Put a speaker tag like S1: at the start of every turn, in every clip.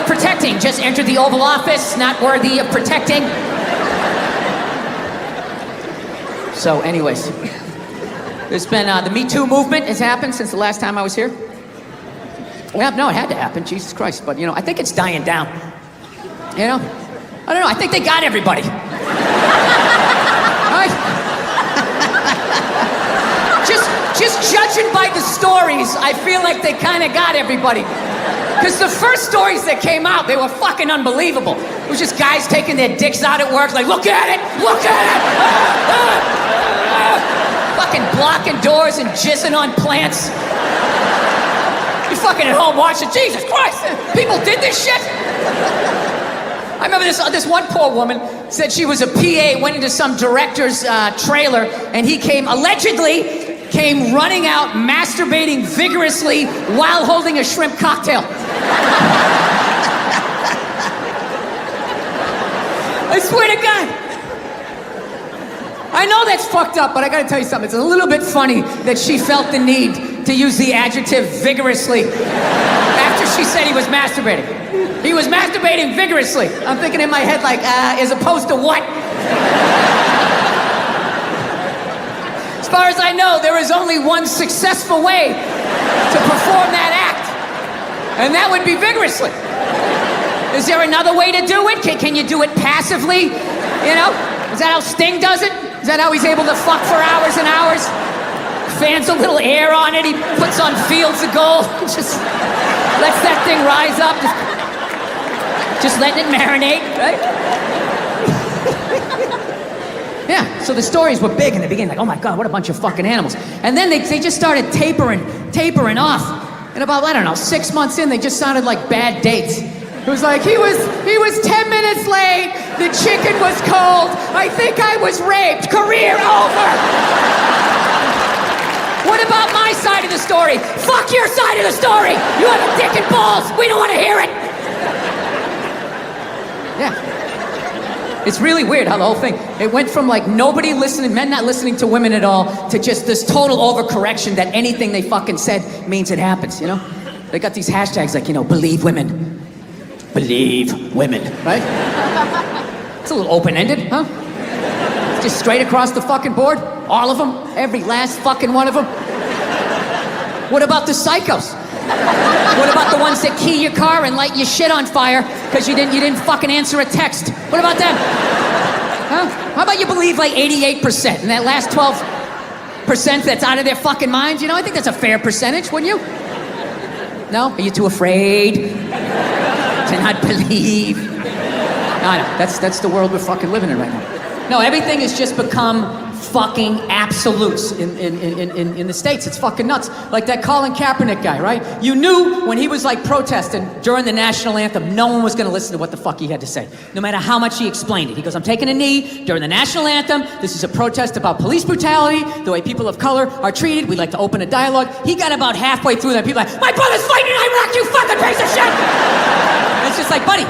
S1: of protecting. Just entered the Oval Office, not worthy of protecting. So anyways, there's been, the Me Too movement has happened since the last time I was here. Well, no, it had to happen, Jesus Christ. But, I think it's dying down. I don't know, I think they got everybody. Right? Just judging by the stories, I feel like they kind of got everybody. Because the first stories that came out, they were fucking unbelievable. It was just guys taking their dicks out at work, like, look at it, look at it! Fucking blocking doors and jizzing on plants. You're fucking at home watching, Jesus Christ, people did this shit? I remember this one poor woman said she was a PA, went into some director's trailer, and he allegedly came running out, masturbating vigorously while holding a shrimp cocktail. I swear to God. I know that's fucked up, but I gotta tell you something. It's a little bit funny that she felt the need to use the adjective vigorously after she said he was masturbating. He was masturbating vigorously. I'm thinking in my head like, as opposed to what? As far as I know, there is only one successful way to perform that act, and that would be vigorously. Is there another way to do it? Can you do it passively? Is that how Sting does it? Is that how he's able to fuck for hours and hours? Fans a little air on it, he puts on fields of gold, just lets that thing rise up, just letting it marinate, right? Yeah, so the stories were big in the beginning, like, oh my God, what a bunch of fucking animals. And then they just started tapering off. And about, 6 months in, they just sounded like bad dates. It was like, he was 10 minutes late, the chicken was cold, I think I was raped, career over. What about my side of the story? Fuck your side of the story! You have a dick and balls, we don't want to hear it! Yeah. It's really weird how the whole thing, it went from like nobody listening, men not listening to women at all, to just this total overcorrection that anything they fucking said means it happens, They got these hashtags like, believe women. Believe women, right? It's a little open-ended, huh? It's just straight across the fucking board. All of them, every last fucking one of them. What about the psychos? What about the ones that key your car and light your shit on fire because you didn't fucking answer a text? What about them? Huh? How about you believe like 88% and that last 12% that's out of their fucking minds? I think that's a fair percentage, wouldn't you? No? Are you too afraid to not believe? No, that's the world we're fucking living in right now. No, everything has just become fucking absolutes in the States. It's fucking nuts. Like that Colin Kaepernick guy, right? You knew when he was like protesting during the national anthem, no one was gonna listen to what the fuck he had to say. No matter how much he explained it. He goes, I'm taking a knee during the national anthem. This is a protest about police brutality, the way people of color are treated. We'd like to open a dialogue. He got about halfway through that. People are like, my brother's fighting in Iraq, you fucking piece of shit! And it's just like, buddy,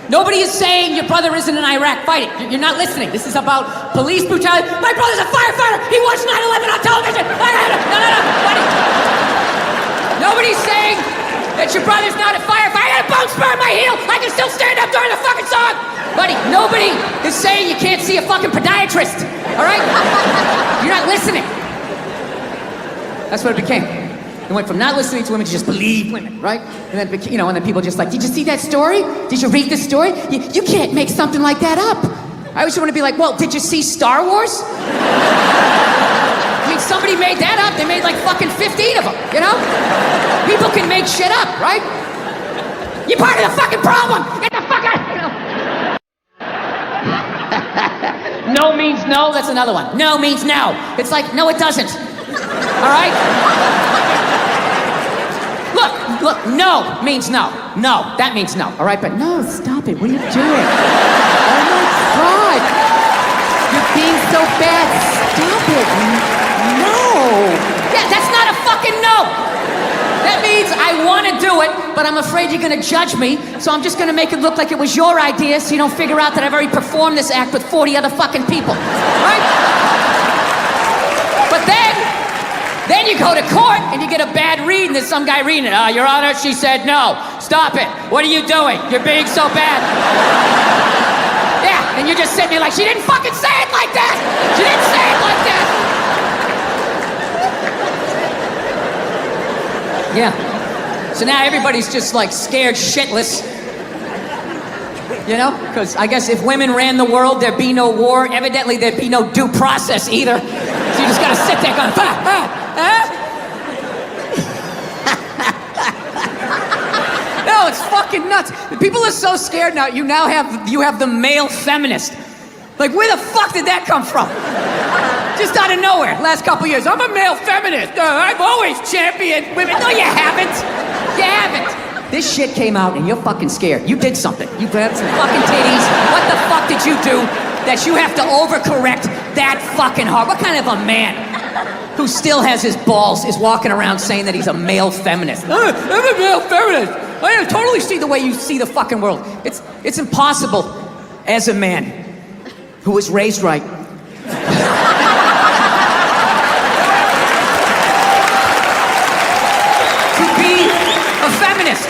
S1: nobody is saying your brother isn't in Iraq fighting. You're not listening. This is about police brutality. My brother's a firefighter. He watched 9/11 on television. No, buddy. Nobody's saying that your brother's not a firefighter. I had a bone spur in my heel. I can still stand up during the fucking song. Buddy, nobody is saying you can't see a fucking podiatrist. All right? You're not listening. That's what it became. It went from not listening to women to just believe women, right? And then, and then people just like, did you see that story? Did you read the story? You can't make something like that up. I always want to be like, well, did you see Star Wars? I mean, somebody made that up. They made like fucking 15 of them, People can make shit up, right? You're part of the fucking problem. Get the fuck out. No means no. That's another one. No means no. It's like, no, it doesn't. All right? Look, no means no. No, that means no, all right? But no, stop it. What are you doing? Oh my God. You're being so bad. Stop it. No. Yeah, that's not a fucking no. That means I want to do it, but I'm afraid you're going to judge me, so I'm just going to make it look like it was your idea so you don't figure out that I've already performed this act with 40 other fucking people, right? But then you go to court and you get a bad read and there's some guy reading it. Your Honor, she said no. Stop it. What are you doing? You're being so bad. Yeah, and you're just sitting there like, she didn't fucking say it like that. She didn't say it like that. Yeah. So now everybody's just like scared shitless. You know? Because I guess if women ran the world, there'd be no war. Evidently, there'd be no due process either. So you just gotta sit there going, No, it's fucking nuts. People are so scared now. You have the male feminist. Like, where the fuck did that come from? Just out of nowhere. Last couple years, I'm a male feminist. I've always championed women. No, you haven't. You haven't. This shit came out and you're fucking scared. You did something. You grabbed some fucking titties. What the fuck did you do that you have to overcorrect that fucking hard? What kind of a man who still has his balls is walking around saying that he's a male feminist? I'm a male feminist. I totally see the way you see the fucking world. It's impossible as a man who was raised right. To be a feminist.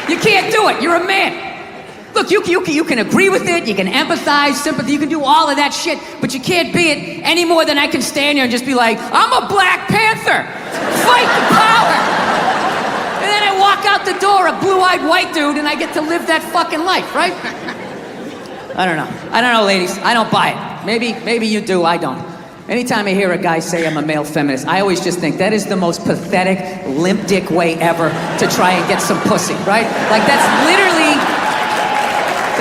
S1: You can't do it. You're a man. Look, you can agree with it, you can empathize, sympathy, you can do all of that shit, but you can't be it any more than I can stand here and just be like, I'm a Black Panther. Fight the power. And then I walk out the door, a blue-eyed white dude, and I get to live that fucking life, right? I don't know, ladies. I don't buy it. Maybe you do, I don't. Anytime I hear a guy say I'm a male feminist, I always just think that is the most pathetic, limp dick way ever to try and get some pussy, right? Like that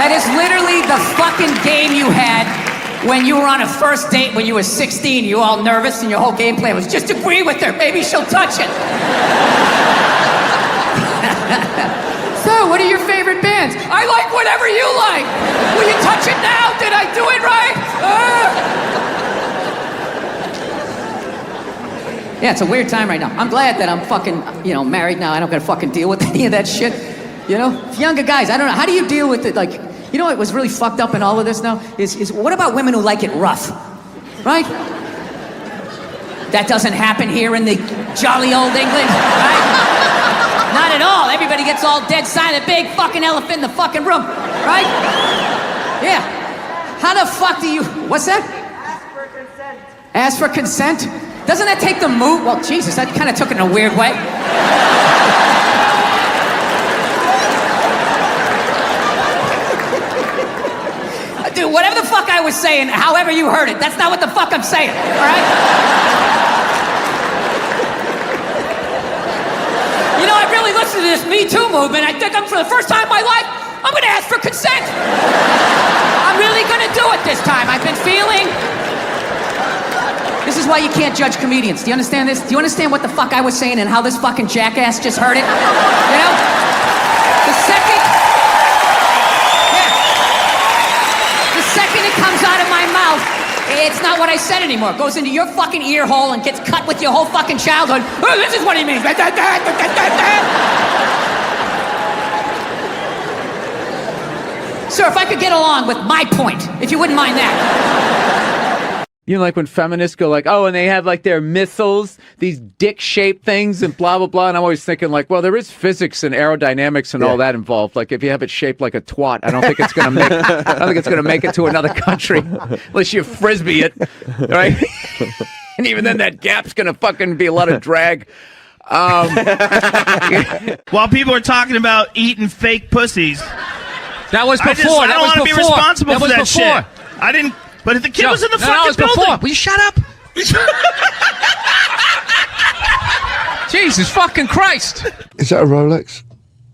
S1: is literally the fucking game you had when you were on a first date when you were 16, you were all nervous and your whole game plan was just agree with her, maybe she'll touch it. So, what are your favorite bands? I like whatever you like. Will you touch it now? Did I do it right? Yeah, it's a weird time right now. I'm glad that I'm fucking, married now. I don't gotta fucking deal with any of that shit. You know? Younger guys, I don't know. How do you deal with it? Like, you know what was really fucked up in all of this now? Is what about women who like it rough? Right? That doesn't happen here in the jolly old England, right? Not at all. Everybody gets all dead silent, big fucking elephant in the fucking room, right? Yeah. How the fuck do you... What's that?
S2: Ask for consent.
S1: Ask for consent? Doesn't that take the move? Well, Jesus, that kind of took it in a weird way. Dude, whatever the fuck I was saying, however you heard it, that's not what the fuck I'm saying, all right? You know, I really listened to this Me Too movement. I think for the first time in my life, I'm gonna ask for consent. I'm really gonna do it this time. I've been feeling... This is why you can't judge comedians. Do you understand this? Do you understand what the fuck I was saying and how this fucking jackass just heard it? You know? The second it comes out of my mouth, it's not what I said anymore. It goes into your fucking ear hole and gets cut with your whole fucking childhood. Oh, this is what he means. Sir, if I could get along with my point, if you wouldn't mind that.
S3: You know, like when feminists go like, oh, and they have like their missiles, these dick-shaped things and blah, blah, blah. And I'm always thinking like, well, there is physics and aerodynamics and all that involved. Like if you have it shaped like a twat, I don't think it's going to make it to another country unless you frisbee it, right? And even then that gap's going to fucking be a lot of drag.
S4: While people are talking about eating fake pussies.
S3: That was before.
S4: I don't want to be responsible for that shit. I didn't... But if the kid was in the fucking building...
S3: Before. Will you shut up? Jesus fucking Christ.
S5: Is that a Rolex?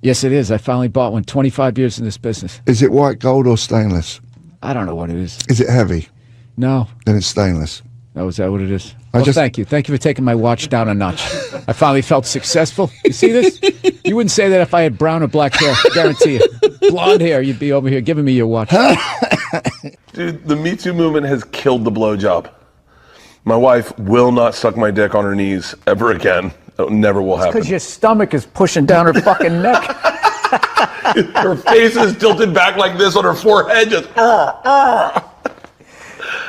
S3: Yes, it is. I finally bought one. 25 years in this business.
S5: Is it white gold or stainless?
S3: I don't know what it is.
S5: Is it heavy?
S3: No.
S5: Then it's stainless.
S3: Oh, is that what it is? Thank you. Thank you for taking my watch down a notch. I finally felt successful. You see this? You wouldn't say that if I had brown or black hair. Guarantee you. Blonde hair, you'd be over here giving me your watch.
S6: Dude, the Me Too movement has killed the blowjob. My wife will not suck my dick on her knees ever again. It never will happen.
S3: Because your stomach is pushing down her fucking neck.
S6: Her face is tilted back like this on her forehead, just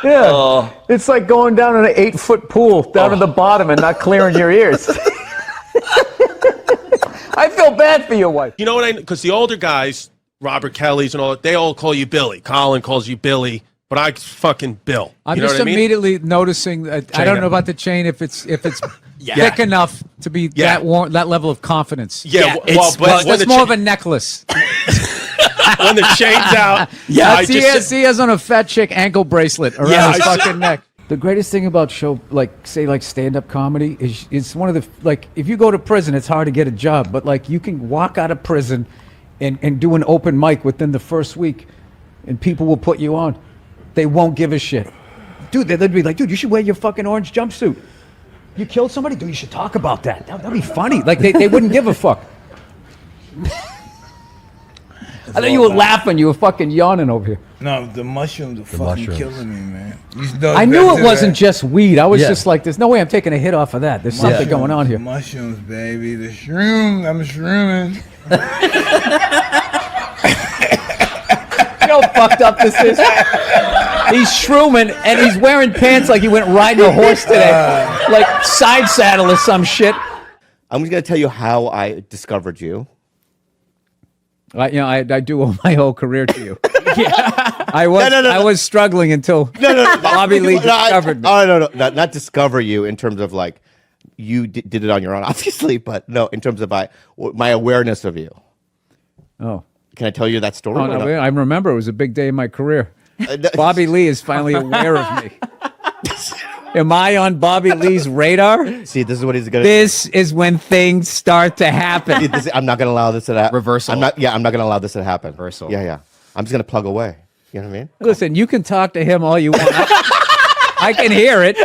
S3: Yeah, it's like going down in an 8-foot pool down at the bottom and not clearing your ears. I feel bad for your wife.
S2: You know what because the older guys, Robert Kelly's and all that, they all call you Billy. Colin calls you Billy, but I fucking Bill.
S7: I'm
S2: you know
S7: just
S2: what I mean?
S7: immediately noticing that I don't know about the chain if it's thick enough to be that level of confidence.
S2: Yeah,
S7: it's more of a necklace.
S2: When the chain's out.
S7: Yeah, he has on a fat chick ankle bracelet around his fucking neck. The greatest thing about stand-up comedy is it's one of the, if you go to prison, it's hard to get a job, but you can walk out of prison and do an open mic within the first week and people will put you on. They won't give a shit. Dude, they'd be like, dude, you should wear your fucking orange jumpsuit. You killed somebody? Dude, you should talk about that. That'd be funny. They wouldn't give a fuck. I thought you were laughing. You were fucking yawning over here.
S8: No, the mushrooms are fucking killing me, man.
S7: I knew it wasn't just weed. I was just like, there's no way I'm taking a hit off of that. There's something going on here.
S8: Mushrooms, baby. The shrooms. I'm shrooming.
S3: You know how fucked up this is? He's shrooming and he's wearing pants like he went riding a horse today. Like side saddle or some shit.
S9: I'm just going to tell you how I discovered you.
S7: I do owe my whole career to you. I was struggling until Bobby Lee discovered me.
S9: Oh, no, not discover you in terms of you did it on your own, obviously, but no, in terms of my awareness of you.
S7: Oh.
S9: Can I tell you that story?
S7: Oh, no, I remember it was a big day in my career. Bobby Lee is finally aware of me. Am I on Bobby Lee's radar?
S9: See, this is what he's going to...
S7: This is when things start to happen.
S9: I'm not going to allow this to happen.
S3: Reversal.
S9: I'm not going to allow this to happen.
S3: Reversal.
S9: Yeah. I'm just going to plug away. You know what I mean?
S7: Listen, you can talk to him all you want. I can hear it.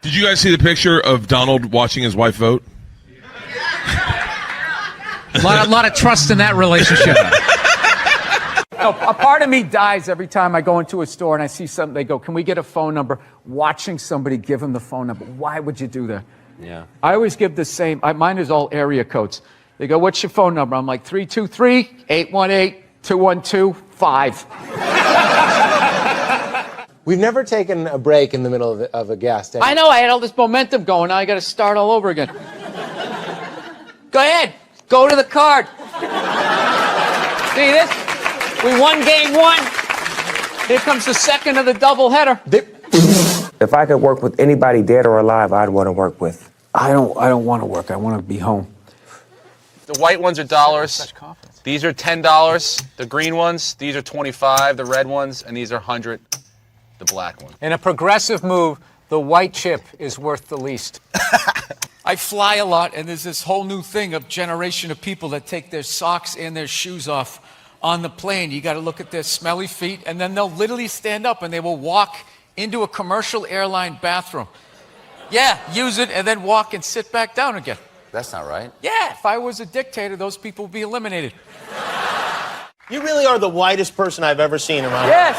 S10: Did you guys see the picture of Donald watching his wife vote?
S1: A lot of trust in that relationship.
S3: No, a part of me dies every time I go into a store and I see something. They go, "Can we get a phone number?" Watching somebody give them the phone number. Why would you do that?
S9: Yeah.
S3: I always give the same. Mine is all area codes. They go, "What's your phone number?" I'm like 323-818-212-5.
S11: We've never taken a break in the middle of a guest.
S3: I know. I had all this momentum going. Now I got to start all over again. Go ahead. Go to the card. See this? We won game one. Here comes the second of the doubleheader.
S11: If I could work with anybody dead or alive, I'd want to work with.
S3: I don't want to work. I want to be home.
S12: The white ones are dollars. These are $10. The green ones, these are 25. The red ones, and these are 100. The black one.
S1: In a progressive move, the white chip is worth the least.
S7: I fly a lot, and there's this whole new thing of generation of people that take their socks and their shoes off on the plane. You got to look at their smelly feet, and then they'll literally stand up and they will walk into a commercial airline bathroom. Yeah, use it and then walk and sit back down again.
S12: That's not right.
S7: Yeah, if I was a dictator, those people would be eliminated.
S11: You really are the whitest person I've ever seen in my life.
S3: Yes.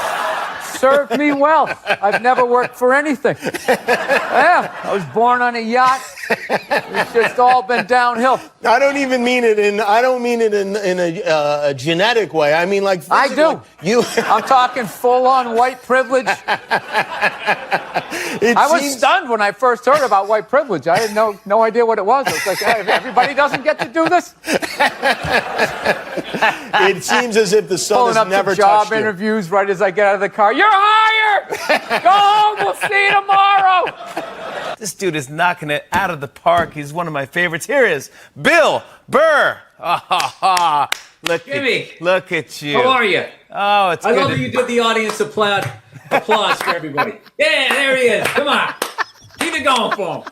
S3: Served me well. I've never worked for anything. Yeah, I was born on a yacht. It's just all been downhill.
S11: I don't even mean it in. I don't mean it in a genetic way. I mean like.
S3: I do. I'm talking full-on white privilege. I was stunned when I first heard about white privilege. I had no idea what it was. I was like, hey, everybody doesn't get to do this.
S11: It seems as if the sun
S3: Pulling
S11: has
S3: up
S11: never
S3: to job
S11: touched you.
S3: interviews right as I get out of the car. You're hired. Go home. We'll see you tomorrow.
S11: This dude is knocking it out of the park. He's one of my favorites. Here is Bill Burr. Look at you.
S1: How are you?
S11: Oh, it's
S1: I
S11: good.
S1: love that you did the audience applause for everybody. Yeah, there he is. Come on. Keep it going for him.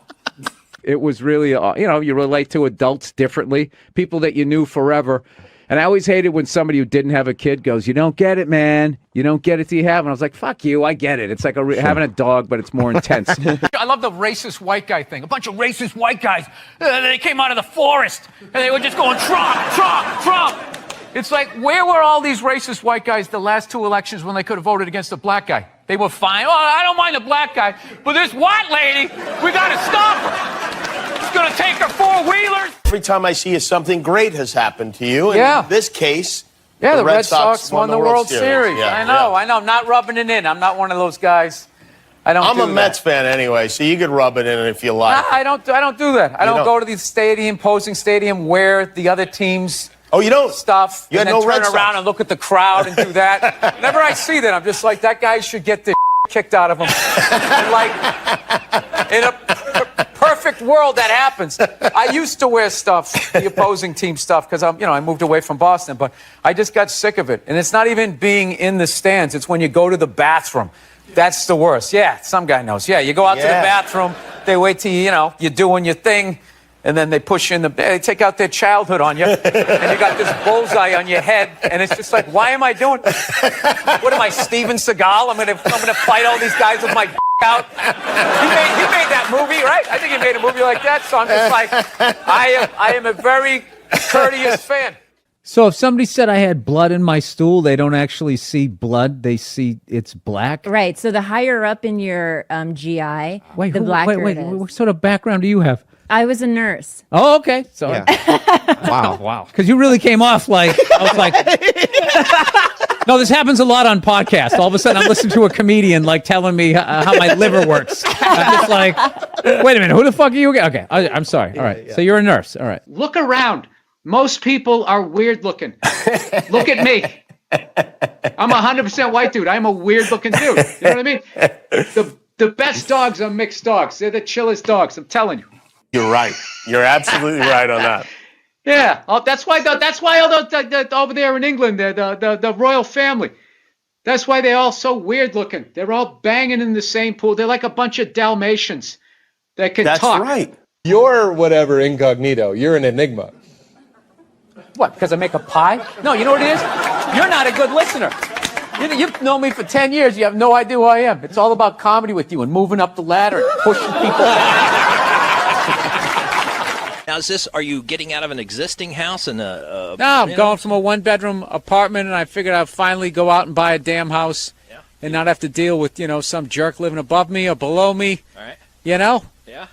S3: It was really, you relate to adults differently, people that you knew forever. And I always hated when somebody who didn't have a kid goes, "You don't get it, man. You don't get it till you have." And I was like, fuck you, I get it. It's like having a dog, but it's more intense.
S7: I love the racist white guy thing. A bunch of racist white guys. They came out of the forest, and they were just going, Trump, Trump, Trump. It's like, where were all these racist white guys the last two elections when they could have voted against a black guy? They were fine. Oh, I don't mind the black guy, but this white lady, we got to stop her. She's going to take her four-wheelers.
S11: Every time I see you, something great has happened to you. And
S3: Yeah.
S11: in this case,
S3: Yeah, the Red Sox won the World Series.
S11: Yeah,
S3: I know. I'm not rubbing it in. I'm not one of those guys I don't.
S13: I'm
S3: do
S13: a Mets fan anyway, so you could rub it in if you like.
S3: I don't do that. I don't go to the stadium, posing stadium, wear the other team's stuff,
S13: You
S3: and
S13: had
S3: then
S13: no Red
S3: turn
S13: Sox.
S3: around and look at the crowd and do that. Whenever I see that, I'm just like, that guy should get the kicked out of him. And like, in a perfect world, that happens. I used to wear stuff, the opposing team stuff, because I moved away from Boston, but I just got sick of it. And it's not even being in the stands. It's when you go to the bathroom. That's the worst. Yeah, some guy knows. Yeah, you go out to the bathroom, they wait till you're doing your thing, and then they push you in they take out their childhood on you, and you got this bullseye on your head, and it's just like, why am I doing? What am I, Steven Seagal? I'm gonna fight all these guys with my out. He made that movie, right? I think he made a movie like that. So I'm just like, I am a very courteous fan.
S7: So if somebody said I had blood in my stool, they don't actually see blood; they see it's black.
S14: Right. So the higher up in your GI, the blacker it is.
S7: What sort of background do you have?
S14: I was a nurse.
S7: Oh, okay. So wow. Because you really came off like I was like. No, this happens a lot on podcasts. All of a sudden, I'm listening to a comedian like telling me how my liver works. I'm just like, wait a minute, who the fuck are you? Okay, I'm sorry. All right, so you're a nurse. All right. Look around. Most people are weird looking. Look at me. I'm 100% white dude. I'm a weird looking dude. You know what I mean? The best dogs are mixed dogs. They're the chillest dogs. I'm telling you.
S13: You're right. You're absolutely right on that.
S7: Yeah, that's why all over there in England, the royal family. That's why they're all so weird looking. They're all banging in the same pool. They're like a bunch of Dalmatians that can talk.
S13: That's right.
S2: You're whatever incognito. You're an enigma.
S7: What? Because I make a pie? No, you know what it is? You're not a good listener. You've known me for 10 years. You have no idea who I am. It's all about comedy with you and moving up the ladder and pushing people down.
S15: Now, are you getting out of an existing house and
S7: No, I'm going from a one-bedroom apartment, and I figured I'd finally go out and buy a damn house and not have to deal with, some jerk living above me or below me.
S15: All right.
S7: Yeah.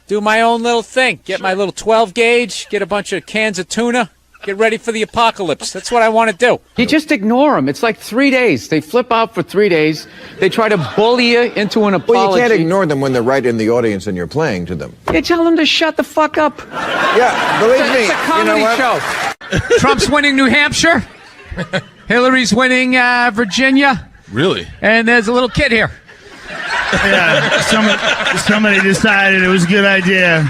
S7: Do my own little thing. Get my little 12 gauge, get a bunch of cans of tuna, get ready for the apocalypse. That's what I want to do. You just ignore them. It's like 3 days. They flip out for 3 days. They try to bully you into an apology.
S16: Well, you can't ignore them when they're right in the audience and you're playing to them.
S7: You tell them to shut the fuck up.
S16: Yeah, believe me.
S7: It's a comedy show. Trump's winning New Hampshire. Hillary's winning Virginia.
S10: Really?
S7: And there's a little kid here.
S4: Yeah, somebody decided it was a good idea.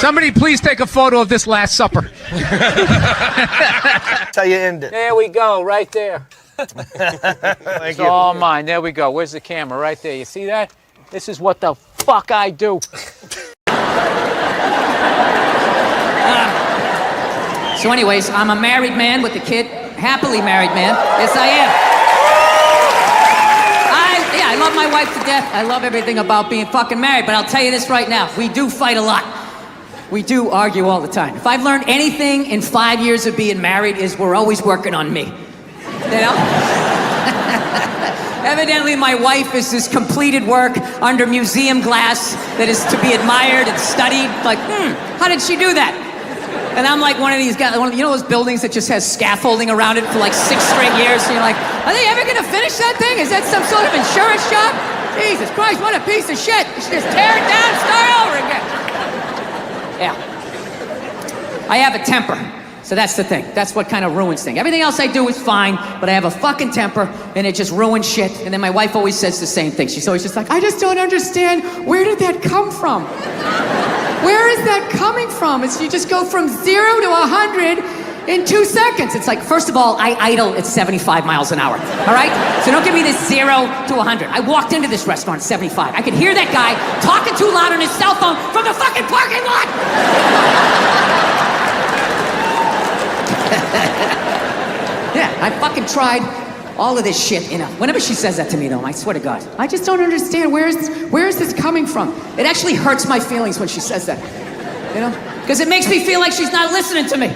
S7: Somebody please take a photo of this Last Supper.
S11: That's how you end it.
S7: There we go, right there. It's all mine. There we go. Where's the camera? Right there. You see that? This is what the fuck I do.
S1: So anyways, I'm a married man with a kid. Happily married man. Yes, I am. I love my wife to death. I love everything about being fucking married. But I'll tell you this right now. We do fight a lot. We do argue all the time. If I've learned anything in 5 years of being married is we're always working on me. You know? Evidently, my wife is this completed work under museum glass that is to be admired and studied. Like, how did she do that? And I'm like one of these guys, you know those buildings that just has scaffolding around it for like 6 straight years? And you're like, are they ever gonna finish that thing? Is that some sort of insurance job? Jesus Christ, what a piece of shit. You should just tear it down and start over again. Yeah. I have a temper. So that's the thing. That's what kind of ruins things. Everything else I do is fine, but I have a fucking temper, and it just ruins shit. And then my wife always says the same thing. She's always just like, I just don't understand. Where did that come from? Where is that coming from? It's you just go from 0 to 100 in 2 seconds. It's like, first of all, I idle at 75 miles an hour. All right? So don't give me this 0 to 100. I walked into this restaurant at 75. I could hear that guy talking too loud on his cell phone from the fucking parking lot. Yeah, I fucking tried all of this shit, you know. Whenever she says that to me, though, I swear to God, I just don't understand where is this coming from? It actually hurts my feelings when she says that, you know? Because it makes me feel like she's not listening to me.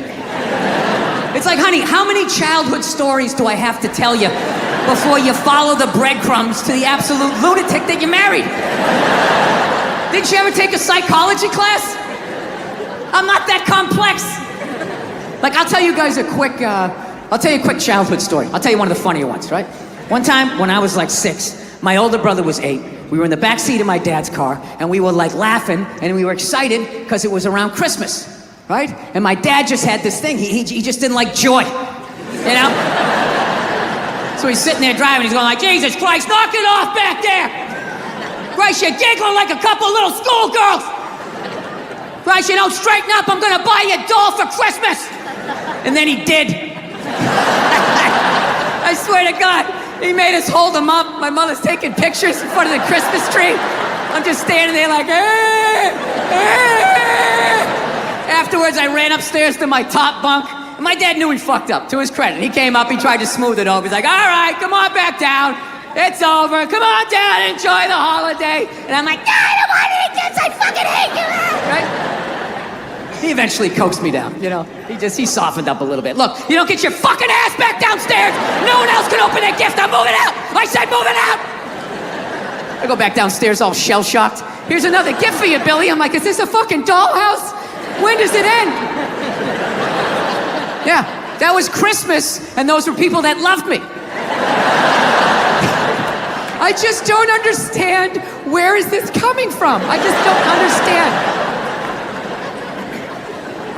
S1: It's like, honey, how many childhood stories do I have to tell you before you follow the breadcrumbs to the absolute lunatic that you married? Didn't you ever take a psychology class? I'm not that complex. Like, I'll tell you guys a quick childhood story. I'll tell you one of the funnier ones, right? One time when I was like 6, my older brother was 8. We were in the back seat of my dad's car, and we were like laughing, and we were excited because it was around Christmas, right? And my dad just had this thing. He just didn't like joy, you know? So he's sitting there driving, he's going like, Jesus Christ, knock it off back there! Christ, you're giggling like a couple little schoolgirls! Christ, you don't straighten up, I'm gonna buy you a doll for Christmas! And then he did. I swear to God, he made us hold him up. My mother's taking pictures in front of the Christmas tree. I'm just standing there like, hey, hey. Afterwards, I ran upstairs to my top bunk. And my dad knew he fucked up, to his credit. He came up, he tried to smooth it over. He's like, all right, come on back down. It's over. Come on down and enjoy the holiday. And I'm like, no, I don't want to eat this. I fucking hate you. Right? He eventually coaxed me down, you know. He softened up a little bit. Look, you don't get your fucking ass back downstairs. No one else can open that gift. I'm moving out. I said moving out. I go back downstairs all shell-shocked. Here's another gift for you, Billy. I'm like, is this a fucking dollhouse? When does it end? Yeah, that was Christmas, and those were people that loved me. I just don't understand. Where is this coming from? I just don't understand.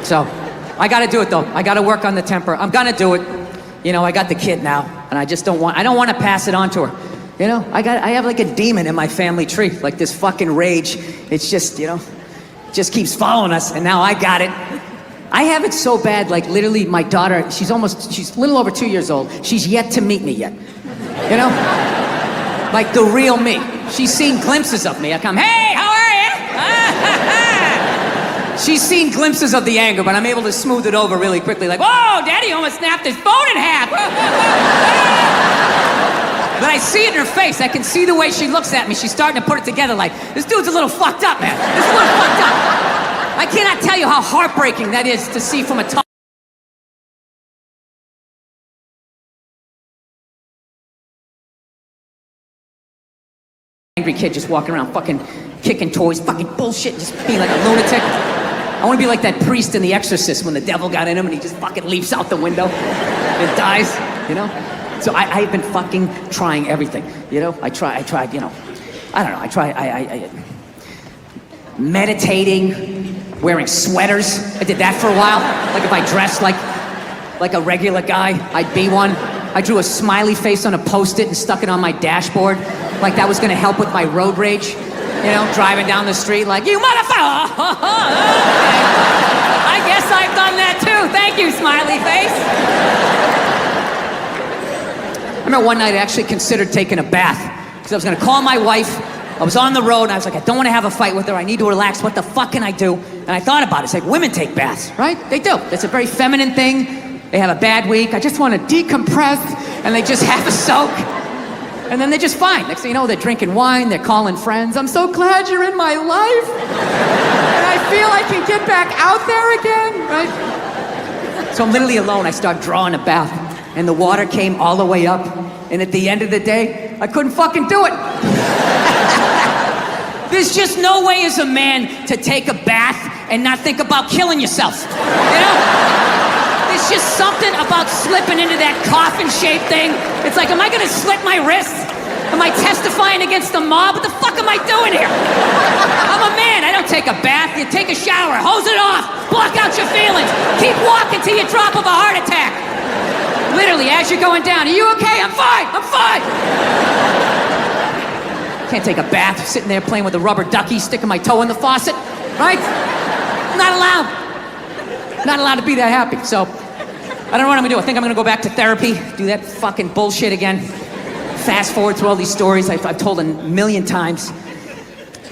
S1: So, I gotta do it though. I gotta work on the temper. I'm gonna do it. You know, I got the kid now, and I don't want to pass it on to her. You know, I have like a demon in my family tree, like this fucking rage. It's just, you know, just keeps following us, and now I got it. I have it so bad, like literally my daughter, she's a little over 2 years old. She's yet to meet me yet. You know? Like the real me. She's seen glimpses of me. I come, hey, how are you? She's seen glimpses of the anger, but I'm able to smooth it over really quickly. Like, whoa, Daddy almost snapped his phone in half. But I see it in her face. I can see the way she looks at me. She's starting to put it together like, this dude's a little fucked up, man. This is a little fucked up. I cannot tell you how heartbreaking that is to see from a top. Angry kid just walking around fucking kicking toys, fucking bullshit, just being like a lunatic. I want to be like that priest in The Exorcist when the devil got in him and he just fucking leaps out the window and dies, you know? So I've been fucking trying everything, you know? I tried, you know, I don't know, I meditating, wearing sweaters. I did that for a while. Like if I dressed like a regular guy, I'd be one. I drew a smiley face on a Post-it and stuck it on my dashboard. Like that was gonna help with my road rage. You know, driving down the street like, you motherfucker! I guess I've done that too. Thank you, smiley face. I remember one night I actually considered taking a bath because I was gonna call my wife. I was on the road and I was like, I don't want to have a fight with her. I need to relax. What the fuck can I do? And I thought about it. It's like women take baths, right? They do. It's a very feminine thing. They have a bad week. I just want to decompress and they just have a soak. And then they're just fine. Next thing you know, they're drinking wine. They're calling friends. I'm so glad you're in my life. And I feel I can get back out there again, right? So I'm literally alone. I start drawing a bath and the water came all the way up. And at the end of the day, I couldn't fucking do it. There's just no way as a man to take a bath and not think about killing yourself, you know? There's just something about slipping into that coffin-shaped thing. It's like, am I gonna slit my wrists? Am I testifying against the mob? What the fuck am I doing here? I'm a man, I don't take a bath. You take a shower, hose it off, block out your feelings, keep walking till you drop of a heart attack. Literally, as you're going down, are you okay? I'm fine, I'm fine. Can't take a bath, sitting there playing with a rubber ducky, sticking my toe in the faucet, right? Not allowed. Not allowed to be that happy. So, I don't know what I'm gonna do. I think I'm gonna go back to therapy, do that fucking bullshit again. Fast forward through all these stories I've told a million times.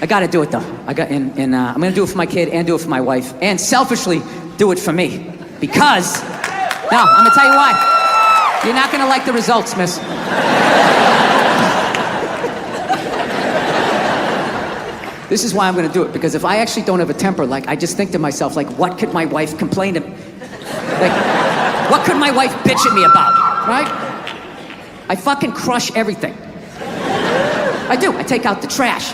S1: I gotta do it though. I'm gonna do it for my kid and do it for my wife. And selfishly, do it for me. Because, now, I'm gonna tell you why. You're not gonna like the results, miss. This is why I'm gonna do it, because if I actually don't have a temper, like, I just think to myself, like, what could my wife complain to me? Like, what could my wife bitch at me about, right? I fucking crush everything. I do, I take out the trash.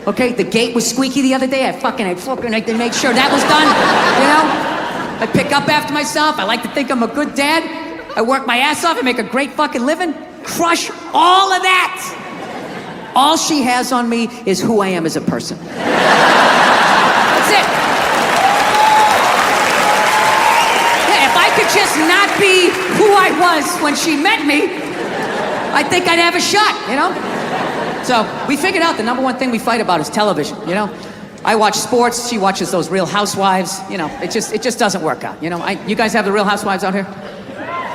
S1: Okay, the gate was squeaky the other day, I make sure that was done, you know? I pick up after myself, I like to think I'm a good dad. I work my ass off, I make a great fucking living. Crush all of that. All she has on me is who I am as a person. That's it. Yeah, if I could just not be who I was when she met me, I think I'd have a shot, you know? So we figured out the number one thing we fight about is television, you know? I watch sports, she watches those Real Housewives, you know, it just doesn't work out, you know? You guys have the Real Housewives out here?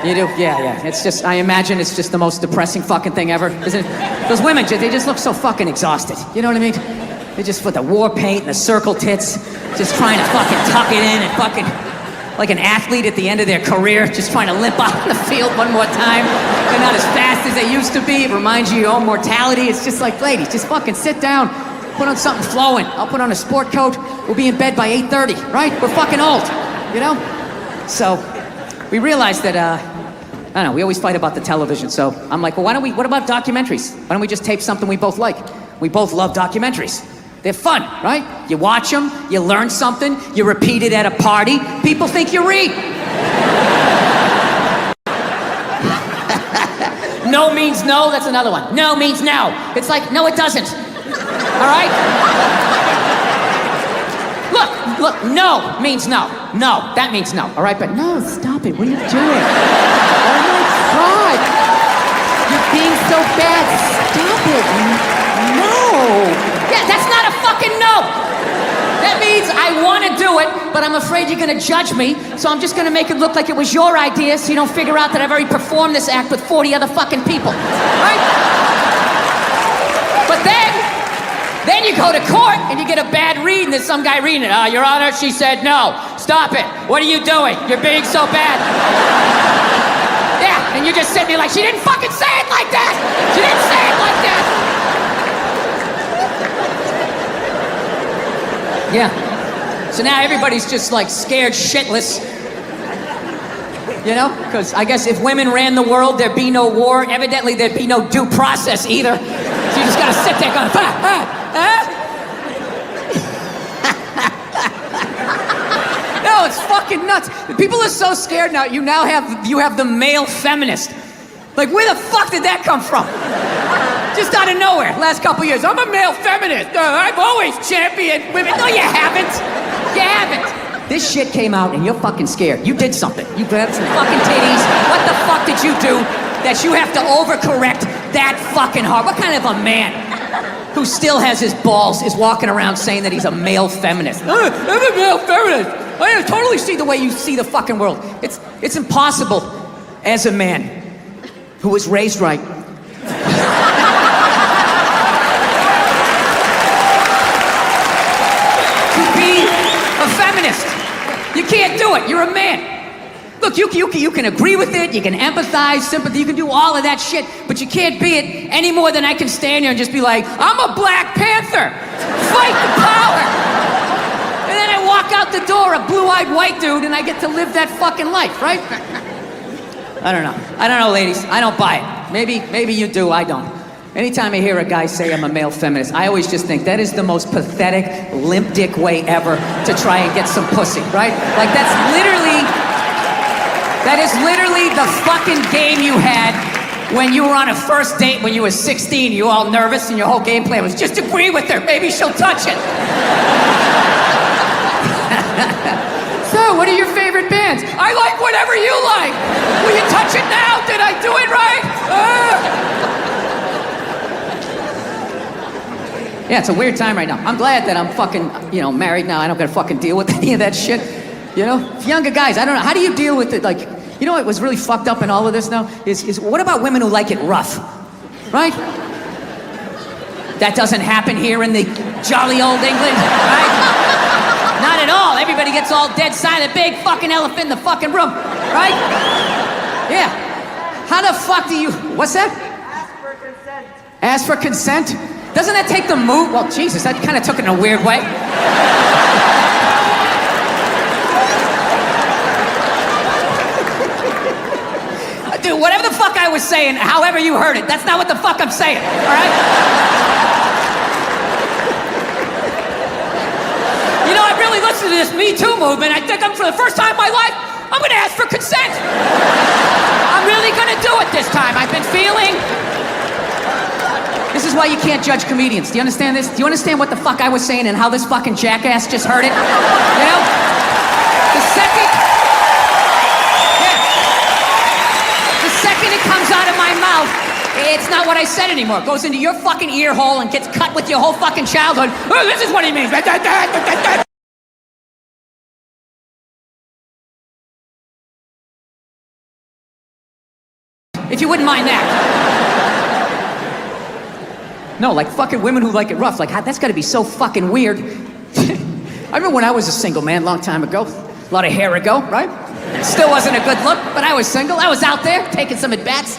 S1: You do? Yeah. It's just, I imagine it's just the most depressing fucking thing ever, isn't it? Those women, they just look so fucking exhausted, you know what I mean? They just put the war paint and the circle tits, just trying to fucking tuck it in and fucking, like an athlete at the end of their career, just trying to limp out on the field one more time. They're not as fast as they used to be. It reminds you of your own mortality. It's just like, ladies, just fucking sit down. Put on something flowing. I'll put on a sport coat. We'll be in bed by 8:30, right? We're fucking old, you know? So we realized that, I don't know, we always fight about the television. So I'm like, well, what about documentaries? Why don't we just tape something we both like? We both love documentaries. They're fun, right? You watch them, you learn something, you repeat it at a party, people think you read. No means no, that's another one. No means no. It's like, no, it doesn't. All right? Look, no means no. No, that means no, all right? But no, stop it, what are you doing? Oh my God. You're being so bad, stop it. No. Yeah, that's not a fucking no. That means I want to do it, but I'm afraid you're going to judge me, so I'm just going to make it look like it was your idea so you don't figure out that I've already performed this act with 40 other fucking people, right? But then you go to court and you get a bad read and there's some guy reading it. Your Honor, she said no. Stop it. What are you doing? You're being so bad. Yeah, and you're just sitting there like, she didn't fucking say it like that. She didn't say it like that. Yeah. So now everybody's just like scared shitless. You know? Because I guess if women ran the world, there'd be no war. Evidently, there'd be no due process either. So you just gotta sit there going, No, it's fucking nuts. People are so scared now. You have the male feminist. Like, where the fuck did that come from? Just out of nowhere, last couple years. I'm a male feminist. I've always championed women. No, you haven't. You haven't. This shit came out and you're fucking scared. You did something. You grabbed some fucking titties. What the fuck did you do that you have to overcorrect that fucking hard? What kind of a man who still has his balls is walking around saying that he's a male feminist? I'm a male feminist. I totally see the way you see the fucking world. It's impossible as a man who was raised right to be a feminist. You can't do it. You're a man. Look, you can agree with it, you can empathize, sympathy, you can do all of that shit, but you can't be it any more than I can stand here and just be like, I'm a Black Panther. Fight the power. And then I walk out the door, a blue-eyed white dude, and I get to live that fucking life, right? I don't know, ladies. I don't buy it. Maybe you do, I don't. Anytime I hear a guy say I'm a male feminist, I always just think that is the most pathetic, limp dick way ever to try and get some pussy, right? Like, that is literally the fucking game you had when you were on a first date when you were 16. You were all nervous and your whole game plan was just agree with her, maybe she'll touch it. So, what are your favorite bands? I like whatever you like. Will you touch it now? Did I do it right? Yeah, it's a weird time right now. I'm glad that I'm fucking, married now. I don't gotta fucking deal with any of that shit. You know? Younger guys, I don't know. How do you deal with it? Like, you know what was really fucked up in all of this now? Is what about women who like it rough? Right? That doesn't happen here in the jolly old England, right? Not at all. Everybody gets all dead silent. Big fucking elephant in the fucking room, right? Yeah. How the fuck do you... What's that?
S17: Ask for consent.
S1: Ask for consent? Doesn't that take the move? Well, Jesus, that kind of took it in a weird way. Dude, whatever the fuck I was saying, however you heard it, that's not what the fuck I'm saying, all right? You know, I really listened to this Me Too movement. I think for the first time in my life, I'm gonna ask for consent. I'm really gonna do it this time. I've been feeling... This is is why you can't judge comedians. Do you understand this? Do you understand what the fuck I was saying and how this fucking jackass just heard it? You know? The second it comes out of my mouth, it's not what I said anymore. It goes into your fucking ear hole and gets cut with your whole fucking childhood. Oh, this is what he means. If you wouldn't mind that. No, like fucking women who like it rough. Like, that's gotta be so fucking weird. I remember when I was a single man, long time ago. A lot of hair ago, right? Still wasn't a good look, but I was single. I was out there taking some at-bats.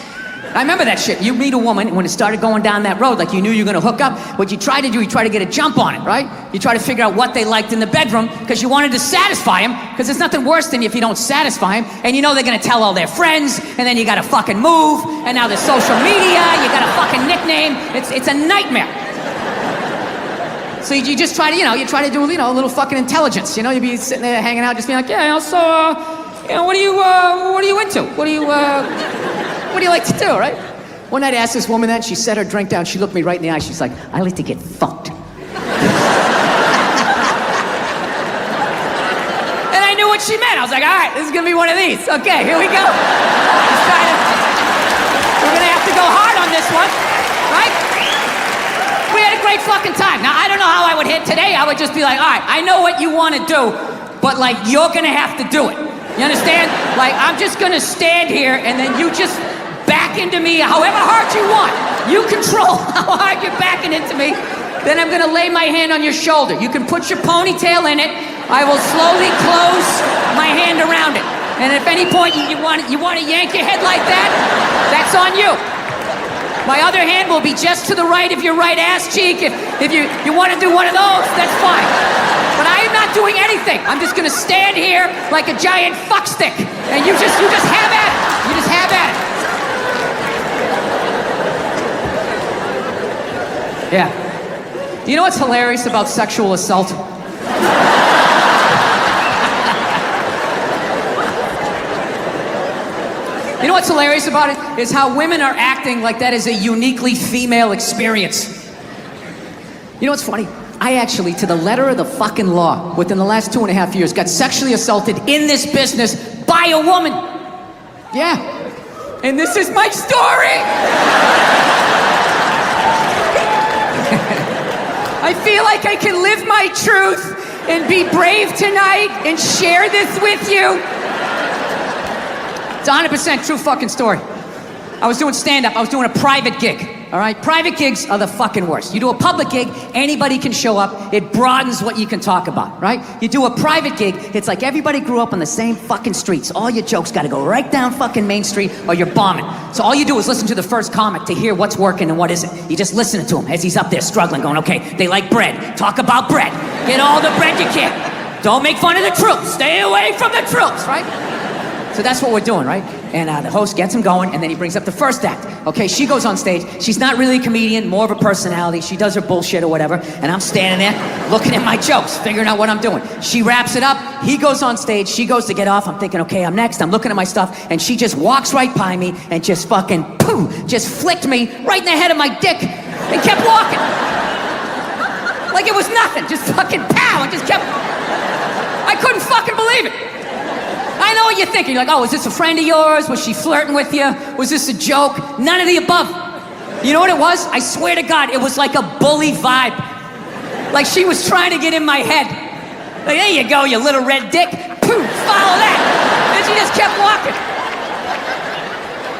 S1: I remember that shit. You meet a woman, and when it started going down that road, like you knew you were gonna hook up, what you try to do, you try to get a jump on it, right? You try to figure out what they liked in the bedroom, because you wanted to satisfy them, because there's nothing worse than if you don't satisfy them, and you know they're gonna tell all their friends, and then you gotta fucking move, and now there's social media, you got a fucking nickname, it's a nightmare. So you just try to, you try to do, a little fucking intelligence, you'd be sitting there hanging out, just being like, yeah, so, what are you into? What do you like to do, right? One night I asked this woman that, she set her drink down, she looked me right in the eye, she's like, I like to get fucked. And I knew what she meant. I was like, all right, this is gonna be one of these. Okay, here we go. We're gonna have to go hard on this one, right? We had a great fucking time. Now, I don't know how I would hit today. I would just be like, all right, I know what you want to do, but like, you're gonna have to do it. You understand? Like, I'm just gonna stand here and then you just back into me however hard you want. You control how hard you're backing into me. Then I'm gonna lay my hand on your shoulder. You can put your ponytail in it. I will slowly close my hand around it. And if any point you want to yank your head like that, that's on you. My other hand will be just to the right of your right ass cheek. If you want to do one of those, that's fine. But I am not doing anything. I'm just gonna stand here like a giant fuck stick. And you just have at it. You just have at it. Yeah. Do you know what's hilarious about sexual assault? You know what's hilarious about it? Is how women are acting like that is a uniquely female experience. You know what's funny? I actually, to the letter of the fucking law, within the last 2.5 years, got sexually assaulted in this business by a woman. Yeah. And this is my story! I feel like I can live my truth and be brave tonight and share this with you. It's a 100% true fucking story. I was doing stand-up. I was doing a private gig. All right? Private gigs are the fucking worst. You do a public gig, anybody can show up. It broadens what you can talk about, right? You do a private gig, it's like everybody grew up on the same fucking streets. All your jokes gotta go right down fucking Main Street or you're bombing. So all you do is listen to the first comic to hear what's working and what isn't. You just listen to him as he's up there struggling, going, okay, they like bread. Talk about bread. Get all the bread you can. Don't make fun of the troops. Stay away from the troops, right? So that's what we're doing, right? And the host gets him going, and then he brings up the first act. Okay, she goes on stage. She's not really a comedian, more of a personality. She does her bullshit or whatever, and I'm standing there looking at my jokes, figuring out what I'm doing. She wraps it up. He goes on stage. She goes to get off. I'm thinking, okay, I'm next. I'm looking at my stuff, and she just walks right by me and just fucking, pooh, just flicked me right in the head of my dick and kept walking. Like it was nothing. Just fucking pow, and just kept... I couldn't fucking believe it. I know what you're thinking. You're like, oh, is this a friend of yours? Was she flirting with you? Was this a joke? None of the above. You know what it was? I swear to God, it was like a bully vibe. Like she was trying to get in my head. Like, there you go, you little red dick. Poof, follow that. And she just kept walking.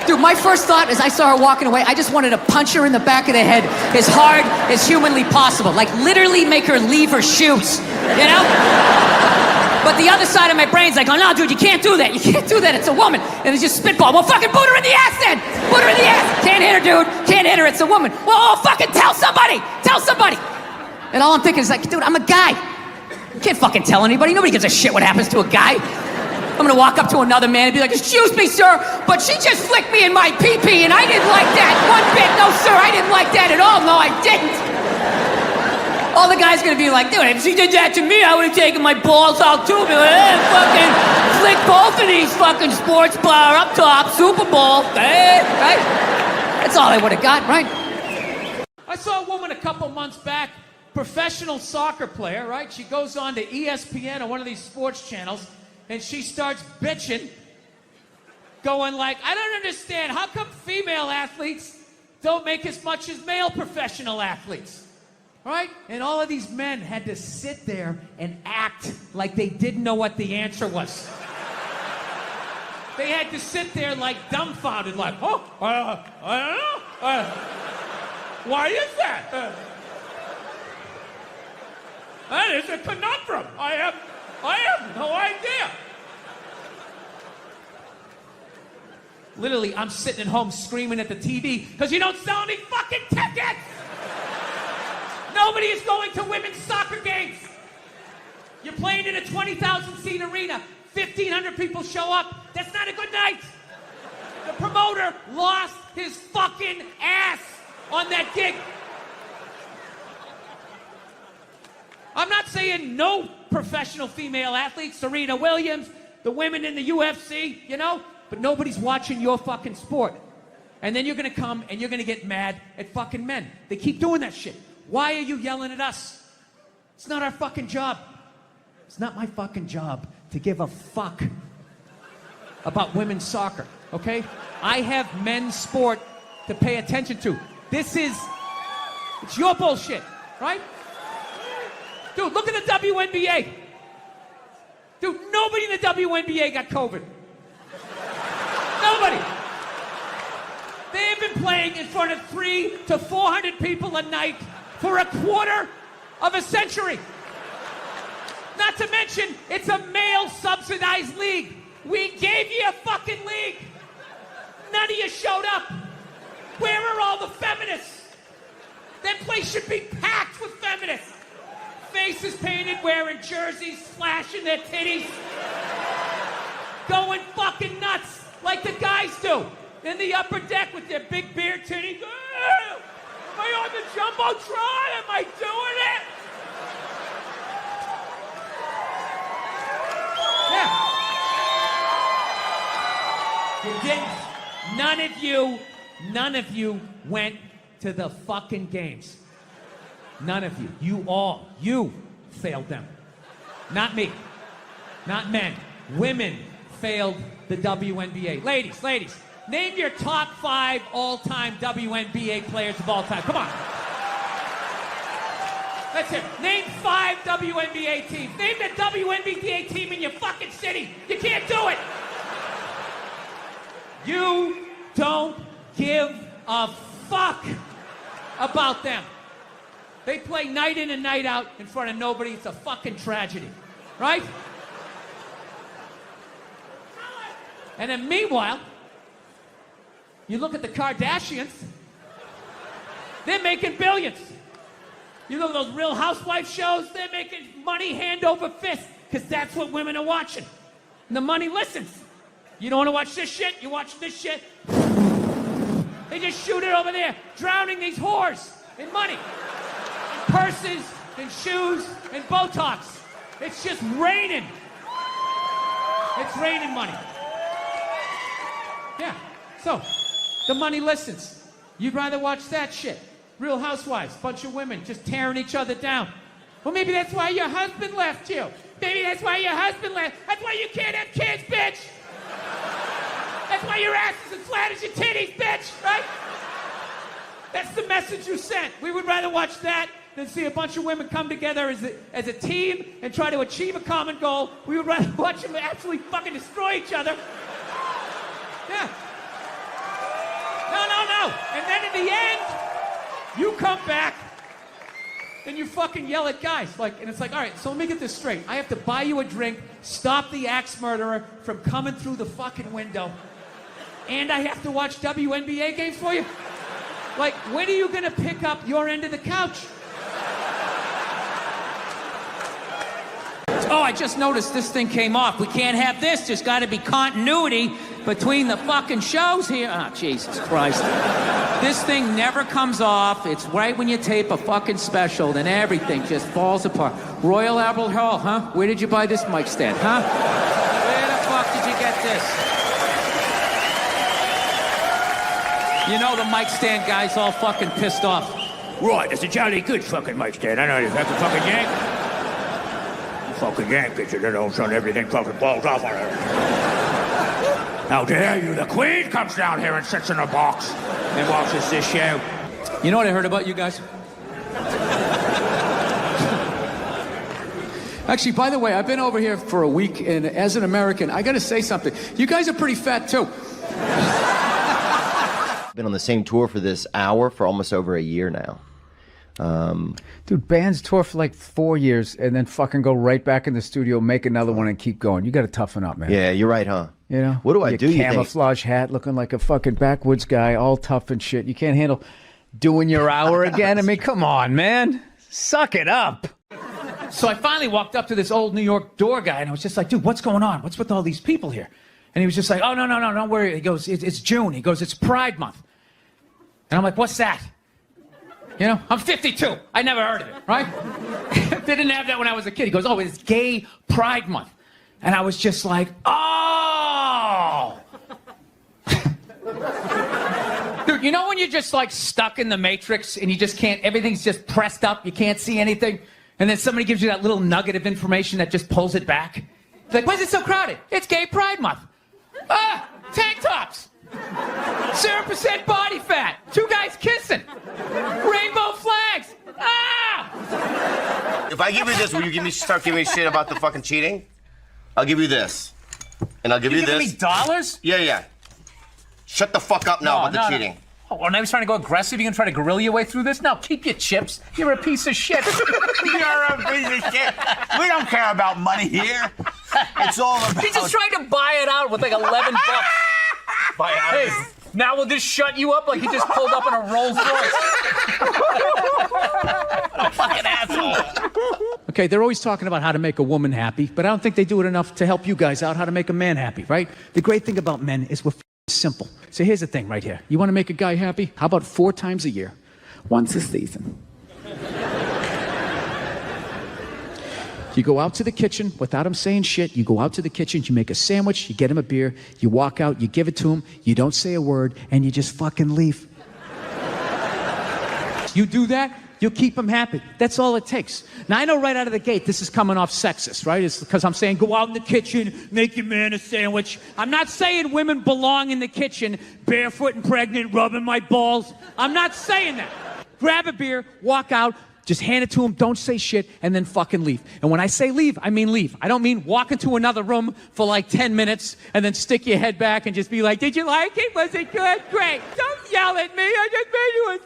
S1: Dude, my first thought as I saw her walking away, I just wanted to punch her in the back of the head as hard as humanly possible. Like literally make her leave her shoes, you know? But the other side of my brain's like, oh no, dude, you can't do that. You can't do that, it's a woman. And it's just spitball. Well, fucking put her in the ass then. Put her in the ass. Can't hit her, dude. Can't hit her, it's a woman. Well, fucking tell somebody. Tell somebody. And all I'm thinking is like, dude, I'm a guy. You can't fucking tell anybody. Nobody gives a shit what happens to a guy. I'm gonna walk up to another man and be like, excuse me, sir, but she just flicked me in my pee-pee and I didn't like that one bit. No, sir, I didn't like that at all. No, I didn't. All the guy's gonna be like, dude, if she did that to me, I would've taken my balls out too. Be like, hey, fucking flick both of these fucking sports bar up top, Super Bowl, hey, right? That's all I would've got, right?
S17: I saw a woman a couple months back, professional soccer player, right? She goes on to ESPN or one of these sports channels, and she starts bitching, going like, I don't understand, how come female athletes don't make as much as male professional athletes? Right? And all of these men had to sit there and act like they didn't know what the answer was. They had to sit there like dumbfounded, like, oh, I don't know. Why is that? That is a conundrum. I have no idea. Literally, I'm sitting at home screaming at the TV because you don't sell any fucking tickets. Nobody is going to women's soccer games. You're playing in a 20,000 seat arena. 1,500 people show up. That's not a good night. The promoter lost his fucking ass on that gig. I'm not saying no professional female athletes, Serena Williams, the women in the UFC, you know, but nobody's watching your fucking sport. And then you're gonna come and you're gonna get mad at fucking men. They keep doing that shit. Why are you yelling at us? It's not our fucking job. It's not my fucking job to give a fuck about women's soccer, okay? I have men's sport to pay attention to. It's your bullshit, right? Dude, look at the WNBA. Dude, nobody in the WNBA got COVID. Nobody. They have been playing in front of 300 to 400 people a night for a quarter of a century. Not to mention, it's a male-subsidized league. We gave you a fucking league. None of you showed up. Where are all the feminists? That place should be packed with feminists. Faces painted, wearing jerseys, flashing their titties. Going fucking nuts like the guys do. In the upper deck with their big beer titties. Am I on the Jumbotron? Am I doing it? Yeah. You didn't. None of you went to the fucking games. None of you. You failed them. Not me. Not men. Women failed the WNBA. Ladies, name your top 5 all-time WNBA players of all time. Come on. That's it. Name 5 WNBA teams. Name the WNBA team in your fucking city. You can't do it. You don't give a fuck about them. They play night in and night out in front of nobody. It's a fucking tragedy. Right? And then meanwhile, you look at the Kardashians, they're making billions. You look at those Real Housewife shows, they're making money hand over fist, because that's what women are watching. And the money listens. You don't want to watch this shit, you watch this shit. They just shoot it over there, drowning these whores in money. In purses, in shoes, in Botox. It's just raining. It's raining money. Yeah, so the money listens. You'd rather watch that shit. Real Housewives, bunch of women just tearing each other down. Well, maybe that's why your husband left you. Maybe that's why your husband left. That's why you can't have kids, bitch. That's why your ass is as flat as your titties, bitch, right? That's the message you sent. We would rather watch that than see a bunch of women come together as a team and try to achieve a common goal. We would rather watch them absolutely fucking destroy each other. Yeah. No. And then in the end, you come back and you fucking yell at guys. And it's like, all right, so let me get this straight. I have to buy you a drink, stop the axe murderer from coming through the fucking window, and I have to watch WNBA games for you? Like, when are you gonna pick up your end of the couch? Oh, I just noticed this thing came off. We can't have this. There's got to be continuity between the fucking shows here. Oh, Jesus Christ. This thing never comes off. It's right when you tape a fucking special, then everything just falls apart. Royal Albert Hall, huh? Where did you buy this mic stand, huh? Where the fuck did you get this? You know the mic stand guy's all fucking pissed off. Right, that's a jolly good fucking mic stand. I know you have to fucking yank. You fucking yank it, you know, so everything fucking falls off on it. How dare you? The Queen comes down here and sits in a box and watches this show. You know what I heard about you guys? Actually, by the way, I've been over here for a week, and as an American, I gotta say something. You guys are pretty fat, too.
S18: Been on the same tour for this hour for almost over a year now.
S7: Dude, bands tour for like 4 years and then fucking go right back in the studio, make another one, and keep going. You got to toughen up, man.
S18: Yeah, you're right, huh?
S7: You know?
S18: What do I do, you think?
S7: Camouflage hat, looking like a fucking backwoods guy, all tough and shit. You can't handle doing your hour again? I mean, come on, man. Suck it up.
S17: So I finally walked up to this old New York door guy, and I was just like, dude, what's going on? What's with all these people here? And he was just like, oh, no, don't worry. He goes, it's June. He goes, it's Pride Month. And I'm like, what's that? You know, I'm 52. I never heard of it, right? They didn't have that when I was a kid. He goes, oh, it's Gay Pride Month. And I was just like, oh! Dude, you know when you're just like stuck in the Matrix and you just can't, everything's just pressed up, you can't see anything? And then somebody gives you that little nugget of information that just pulls it back? It's like, why is it so crowded? It's Gay Pride Month. Ah, tank tops. 0% body fat. 2 guys kissing. Rainbow flags. Ah!
S9: If I give you this, will you start giving me shit about the fucking cheating? I'll give you this. And I'll give you this.
S17: You giving me dollars?
S9: Yeah. Shut the fuck up now about the cheating.
S17: Oh, well, now he's trying to go aggressive. You gonna try to guerrilla your way through this? No, keep your chips. You're a piece of shit.
S8: You're a piece of shit. We don't care about money here. It's all about...
S17: He just tried to buy it out with like 11 bucks. Hey, now we'll just shut you up like he just pulled up in a Rolls Royce.
S8: Fucking asshole.
S7: Okay, they're always talking about how to make a woman happy, but I don't think they do it enough to help you guys out how to make a man happy, right? The great thing about men is we're simple. So here's the thing right here. You want to make a guy happy? How about 4 times a year? Once a season. You go out to the kitchen without him saying shit. You go out to the kitchen, you make a sandwich, you get him a beer, you walk out, you give it to him, you don't say a word, and you just fucking leave. You do that, you'll keep him happy. That's all it takes. Now, I know right out of the gate this is coming off sexist, right? It's because I'm saying go out in the kitchen, make your man a sandwich. I'm not saying women belong in the kitchen, barefoot and pregnant, rubbing my balls. I'm not saying that. Grab a beer, walk out, just hand it to him, don't say shit, and then fucking leave. And when I say leave, I mean leave. I don't mean walk into another room for like 10 minutes and then stick your head back and just be like, did you like it? Was it good? Great. Don't yell at me. I just made you a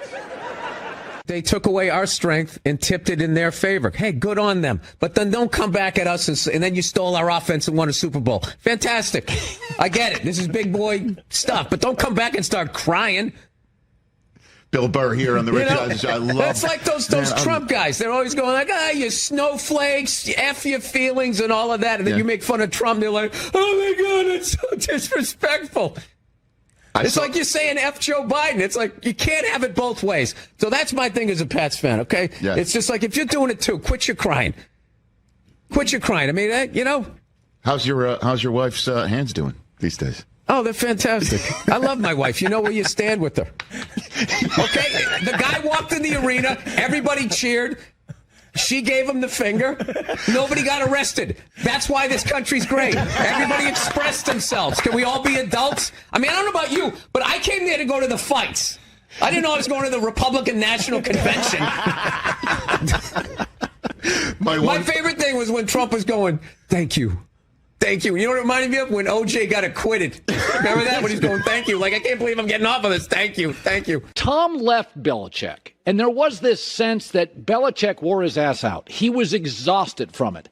S7: sandwich.
S19: They took away our strength and tipped it in their favor. Hey, good on them. But then don't come back at us and then you stole our offense and won a Super Bowl. Fantastic. I get it. This is big boy stuff. But don't come back and start crying.
S20: Bill Burr here on the Rich Eisen Show. I love
S19: That's like those Trump guys. They're always going like, you snowflakes, F your feelings and all of that. And then you make fun of Trump. They're like, oh my God, it's so disrespectful. It's like you're saying F Joe Biden. It's like you can't have it both ways. So that's my thing as a Pats fan, okay?
S20: Yeah.
S19: It's just like if you're doing it too, quit your crying. Quit your crying. I mean, you know.
S20: How's your wife's hands doing these days?
S19: Oh, they're fantastic. I love my wife. You know where you stand with her. Okay? The guy walked in the arena. Everybody cheered. She gave him the finger. Nobody got arrested. That's why this country's great. Everybody expressed themselves. Can we all be adults? I mean, I don't know about you, but I came there to go to the fights. I didn't know I was going to the Republican National Convention. My favorite thing was when Trump was going, thank you. Thank you. You know what it reminded me of? When OJ got acquitted. Remember that? When he's going, thank you. Like, I can't believe I'm getting off of this. Thank you. Thank you.
S21: Tom left Belichick, and there was this sense that Belichick wore his ass out. He was exhausted from it.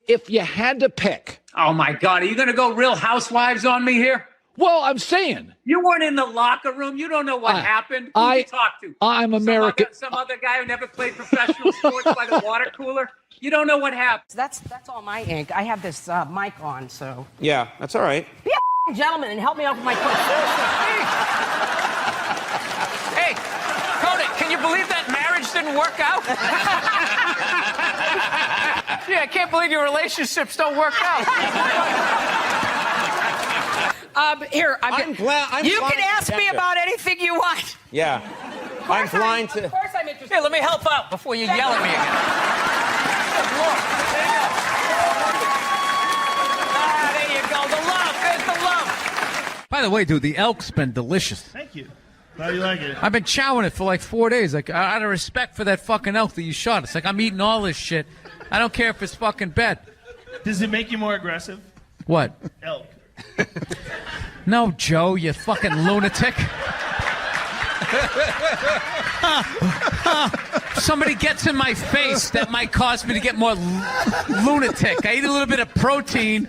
S21: If you had to pick.
S17: Oh, my God. Are you going to go Real Housewives on me here?
S21: Well, I'm saying.
S17: You weren't in the locker room. You don't know what happened. Who did you talk to?
S21: I'm American.
S17: Some other guy who never played professional sports by the water cooler? You don't know what happened.
S22: That's all my ink. I have this mic on, so.
S12: Yeah, that's all right.
S22: Be a gentleman and help me out with my question.
S17: Hey, Kodak, can you believe that marriage didn't work out? Yeah, I can't believe your relationships don't work out.
S22: Here, I'm glad. You can ask me about anything you want.
S12: Yeah.
S19: I'm blind to.
S22: Of course I'm interested.
S19: Here, let me help out before you yell at me again. There you go. The love. There's the love.
S7: By the way, dude, the elk's been delicious.
S4: Thank you. How do you like it?
S7: I've been chowing it for like 4 days. Like, out of respect for that fucking elk that you shot. It's like, I'm eating all this shit. I don't care if it's fucking bad.
S4: Does it make you more aggressive?
S7: What?
S4: Elk.
S7: No, Joe, you fucking lunatic. Somebody gets in my face, that might cause me to get more lunatic. I eat a little bit of protein.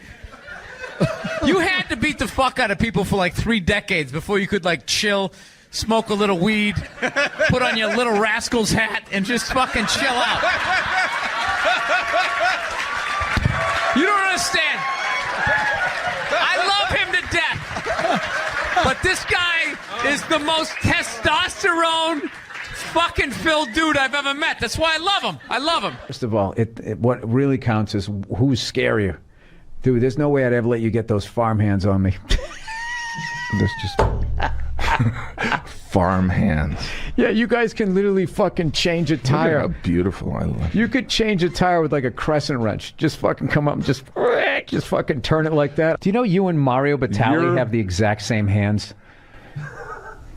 S7: You had to beat the fuck out of people for like 3 decades before you could like chill, smoke a little weed, put on your Little Rascals hat, and just fucking chill out. You don't understand. I love him to death. But this guy is the most testosterone fucking filled dude I've ever met. That's why I love him. I love him. First of all, what really counts is who's scarier. Dude, there's no way I'd ever let you get those farm hands on me.
S10: There's just farm hands.
S7: Yeah, you guys can literally fucking change a tire.
S10: Look at how beautiful I look.
S7: You could change a tire with like a crescent wrench. Just fucking come up and just fucking turn it like that. Do you know you and Mario Batali have the exact same hands?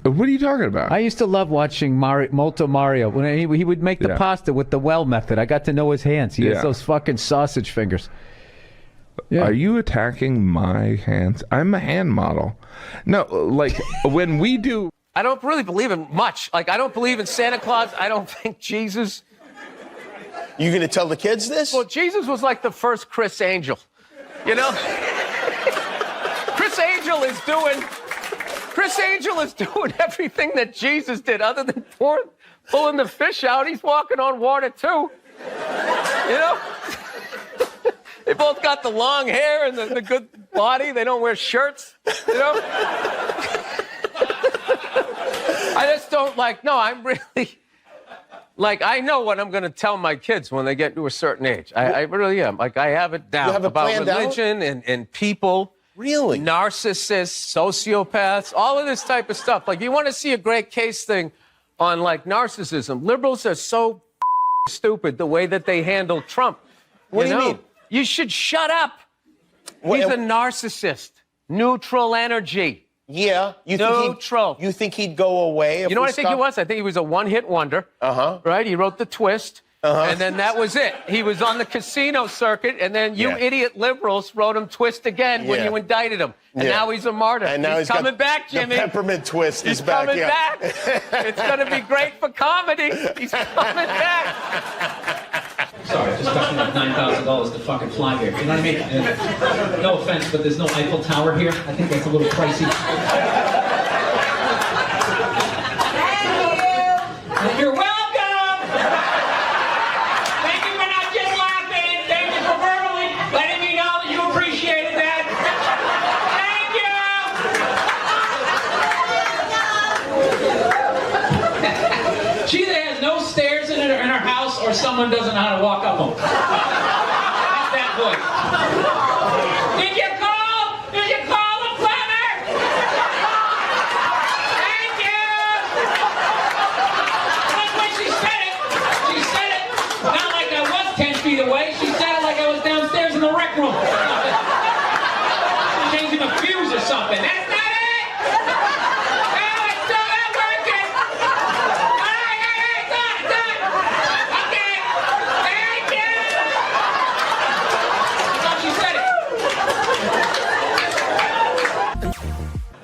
S10: What are you talking about?
S7: I used to love watching Molto Mario. When he would make the pasta with the well method. I got to know his hands. He has those fucking sausage fingers. Yeah.
S10: Are you attacking my hands? I'm a hand model. No, like when we do...
S19: I don't really believe in much. Like, I don't believe in Santa Claus. I don't think Jesus...
S13: You going to tell the kids this?
S19: Well, Jesus was like the first Chris Angel. You know? Chris Angel is doing everything that Jesus did other than pulling the fish out. He's walking on water, too. You know? They both got the long hair and the good body. They don't wear shirts, you know? I just don't I'm really, I know what I'm going to tell my kids when they get to a certain age. I really am. Like, I have it down.
S13: You have it
S19: about
S13: planned
S19: religion and people.
S13: Really?
S19: Narcissists, sociopaths, all of this type of stuff. Like, you want to see a great case thing on, narcissism. Liberals are so stupid the way that they handle Trump.
S13: What do you mean?
S19: You should shut up. He's a narcissist. Neutral energy.
S13: Yeah. You think he'd go away?
S19: You know what I think he was? I think he was a one-hit wonder. Right? He wrote The Twist. And then that was it. He was on the casino circuit, and then you idiot liberals wrote him Twist again when you indicted him. And now he's a martyr.
S13: And now he's
S19: coming back, Jimmy.
S13: The peppermint twist is back.
S19: He's coming back. It's going to be great for comedy. He's coming back.
S17: Sorry, it just cost me like $9,000 to fucking fly here. You know what I mean? No offense, but there's no Eiffel Tower here. I think that's a little pricey. Thank you. You're welcome. Thank you for not just laughing. Thank you for verbally letting me know that you appreciated that. Thank you. She either has no stairs in her house, or someone doesn't know how to walk up them. That's that voice. Did you call? Did you call the plumber? Thank you. That's when she said it. She said it not like I was 10 feet away. She said it like I was downstairs in the rec room. Changing a fuse or something. That's not it. No, it's still not working.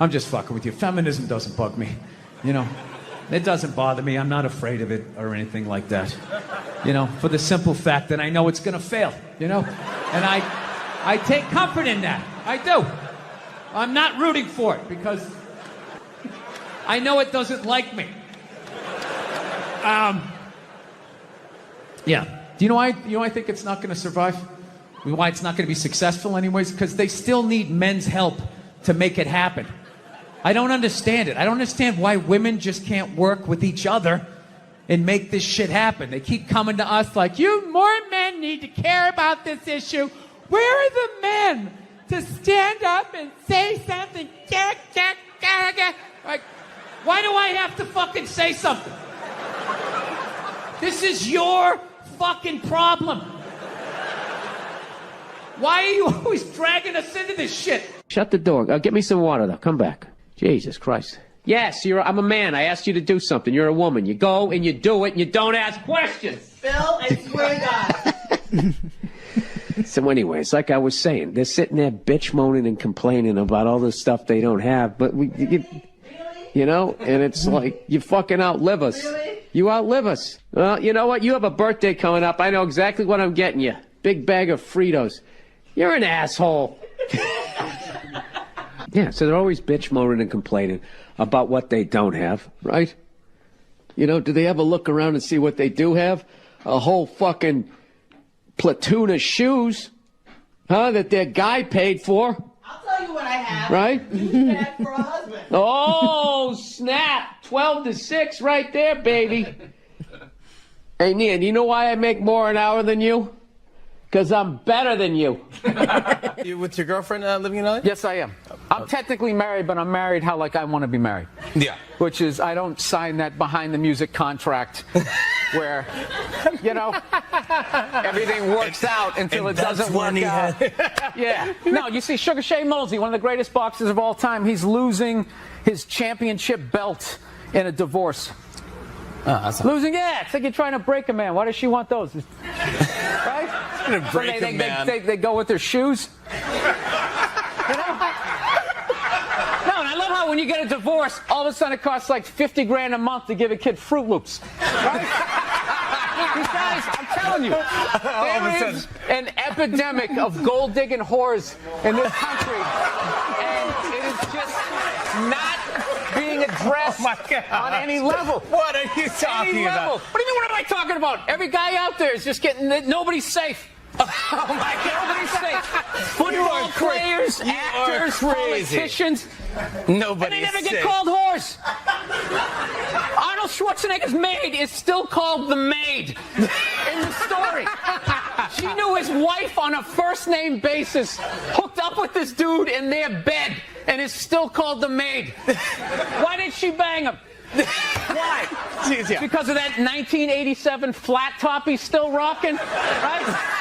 S17: I'm just fucking with you. Feminism doesn't bug me. You know, it doesn't bother me. I'm not afraid of it or anything like that. You know, for the simple fact that I know it's gonna fail, you know? And I take comfort in that. I do. I'm not rooting for it because I know it doesn't like me. Yeah. Do you know why I think it's not gonna survive? Why it's not gonna be successful anyways? Because they still need men's help to make it happen. I don't understand it. I don't understand why women just can't work with each other and make this shit happen. They keep coming to us like, more men need to care about this issue. Where are the men to stand up and say something? Like, why do I have to fucking say something? This is your fucking problem. Why are you always dragging us into this shit?
S5: Shut the door. Get me some water, though. Come back. Jesus Christ. Yes, I'm a man. I asked you to do something. You're a woman. You go and you do it and you don't ask questions.
S22: Phil, I swear to God.
S5: So anyway, it's like I was saying. They're sitting there bitch moaning and complaining about all this stuff they don't have. But you know, and it's like, you fucking outlive us. Really? You outlive us. Well, you know what? You have a birthday coming up. I know exactly what I'm getting you. Big bag of Fritos. You're an asshole. Yeah, so they're always bitch moaning and complaining about what they don't have, right? You know, do they ever look around and see what they do have? A whole fucking platoon of shoes, huh, that their guy paid for.
S22: I'll tell you what I have.
S5: Right?
S22: Use that for a husband.
S5: Oh, snap. 12-6 right there, baby. Hey, Nia, do you know why I make more an hour than you? Because I'm better than you.
S11: You with your girlfriend living in LA?
S7: Yes, I am. I'm technically married, but I'm married how like I want to be married.
S11: Yeah.
S7: Which is, I don't sign that behind the music contract where, you know, everything works out until it doesn't work out. Yeah. No, you see, Sugar Shane Mosley, one of the greatest boxers of all time, he's losing his championship belt in a divorce. Losing, yeah. It's like you're trying to break a man. Why does she want those? Right?
S11: Break a man.
S7: They go with their shoes. You know? No, and I love how when you get a divorce, all of a sudden it costs like 50 grand a month to give a kid Fruit Loops. Right? These guys, I'm telling you, there is an epidemic of gold-digging whores in this country, and it is just not being addressed on any level.
S11: What are you talking about?
S7: What do you mean, what am I talking about? Every guy out there is just getting, nobody's safe. Oh my God, nobody's safe. Football players, actors, politicians.
S11: Nobody's
S7: and they never
S11: safe.
S7: get called whores. Arnold Schwarzenegger's maid is still called the maid in the story. She knew his wife on a first-name basis, hooked up with this dude in their bed, and is still called the maid. Why did she bang him? Why?
S11: Jeez, yeah.
S7: Because of that 1987 flat top he's still rocking, right?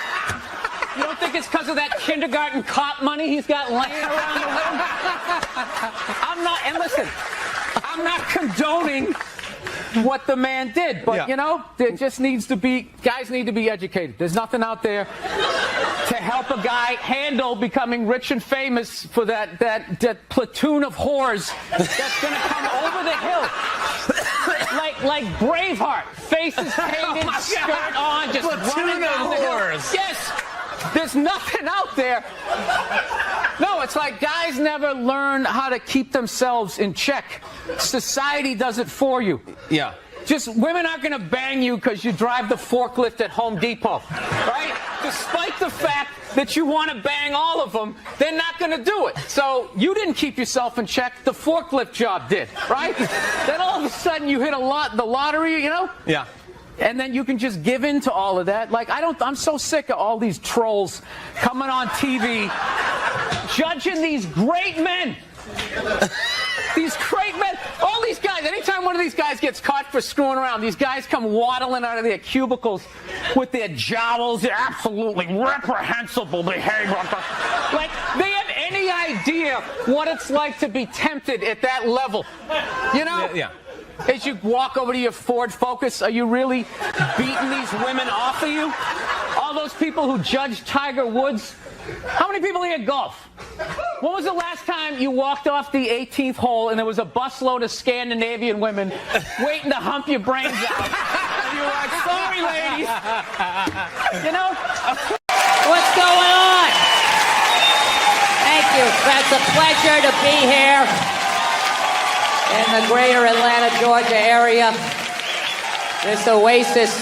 S7: You don't think it's because of that kindergarten cop money he's got laying around the room? I'm not, and listen, I'm not condoning what the man did, but you know, there just needs to be, guys need to be educated. There's nothing out there to help a guy handle becoming rich and famous for that platoon of whores that's gonna come over the hill. Like Braveheart, faces painted, skirt on, just running down the hill. Yes! There's nothing out there. No, it's like guys never learn how to keep themselves in check. Society does it for you.
S11: Yeah.
S7: Just women aren't going to bang you because you drive the forklift at Home Depot, right? Despite the fact that you want to bang all of them, they're not going to do it. So you didn't keep yourself in check. The forklift job did, right? Then all of a sudden you hit the lottery, you know?
S11: Yeah.
S7: And then you can just give in to all of that. Like, I'm so sick of all these trolls coming on TV, judging these great men. These great men, all these guys, anytime one of these guys gets caught for screwing around, these guys come waddling out of their cubicles with their jowls, absolutely reprehensible behavior. Like, they have any idea what it's like to be tempted at that level. You know?
S11: Yeah.
S7: As you walk over to your Ford Focus, are you really beating these women off of you? All those people who judge Tiger Woods? How many people here golf? When was the last time you walked off the 18th hole and there was a busload of Scandinavian women waiting to hump your brains out? And you were like, sorry, ladies. You know?
S1: What's going on? Thank you. It's a pleasure to be here in the greater Atlanta, Georgia area. This oasis.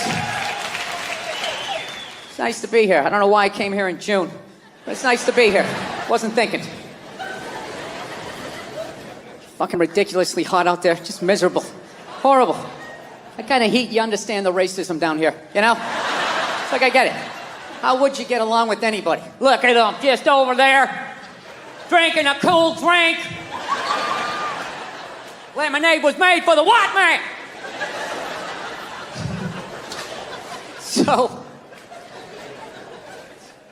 S1: It's nice to be here. I don't know why I came here in June, but it's nice to be here. Wasn't thinking. Fucking ridiculously hot out there. Just miserable. Horrible. That kind of heat, you understand the racism down here, you know? It's like, I get it. How would you get along with anybody? Look at them, just over there, drinking a cool drink. Lemonade was made for the white man. So,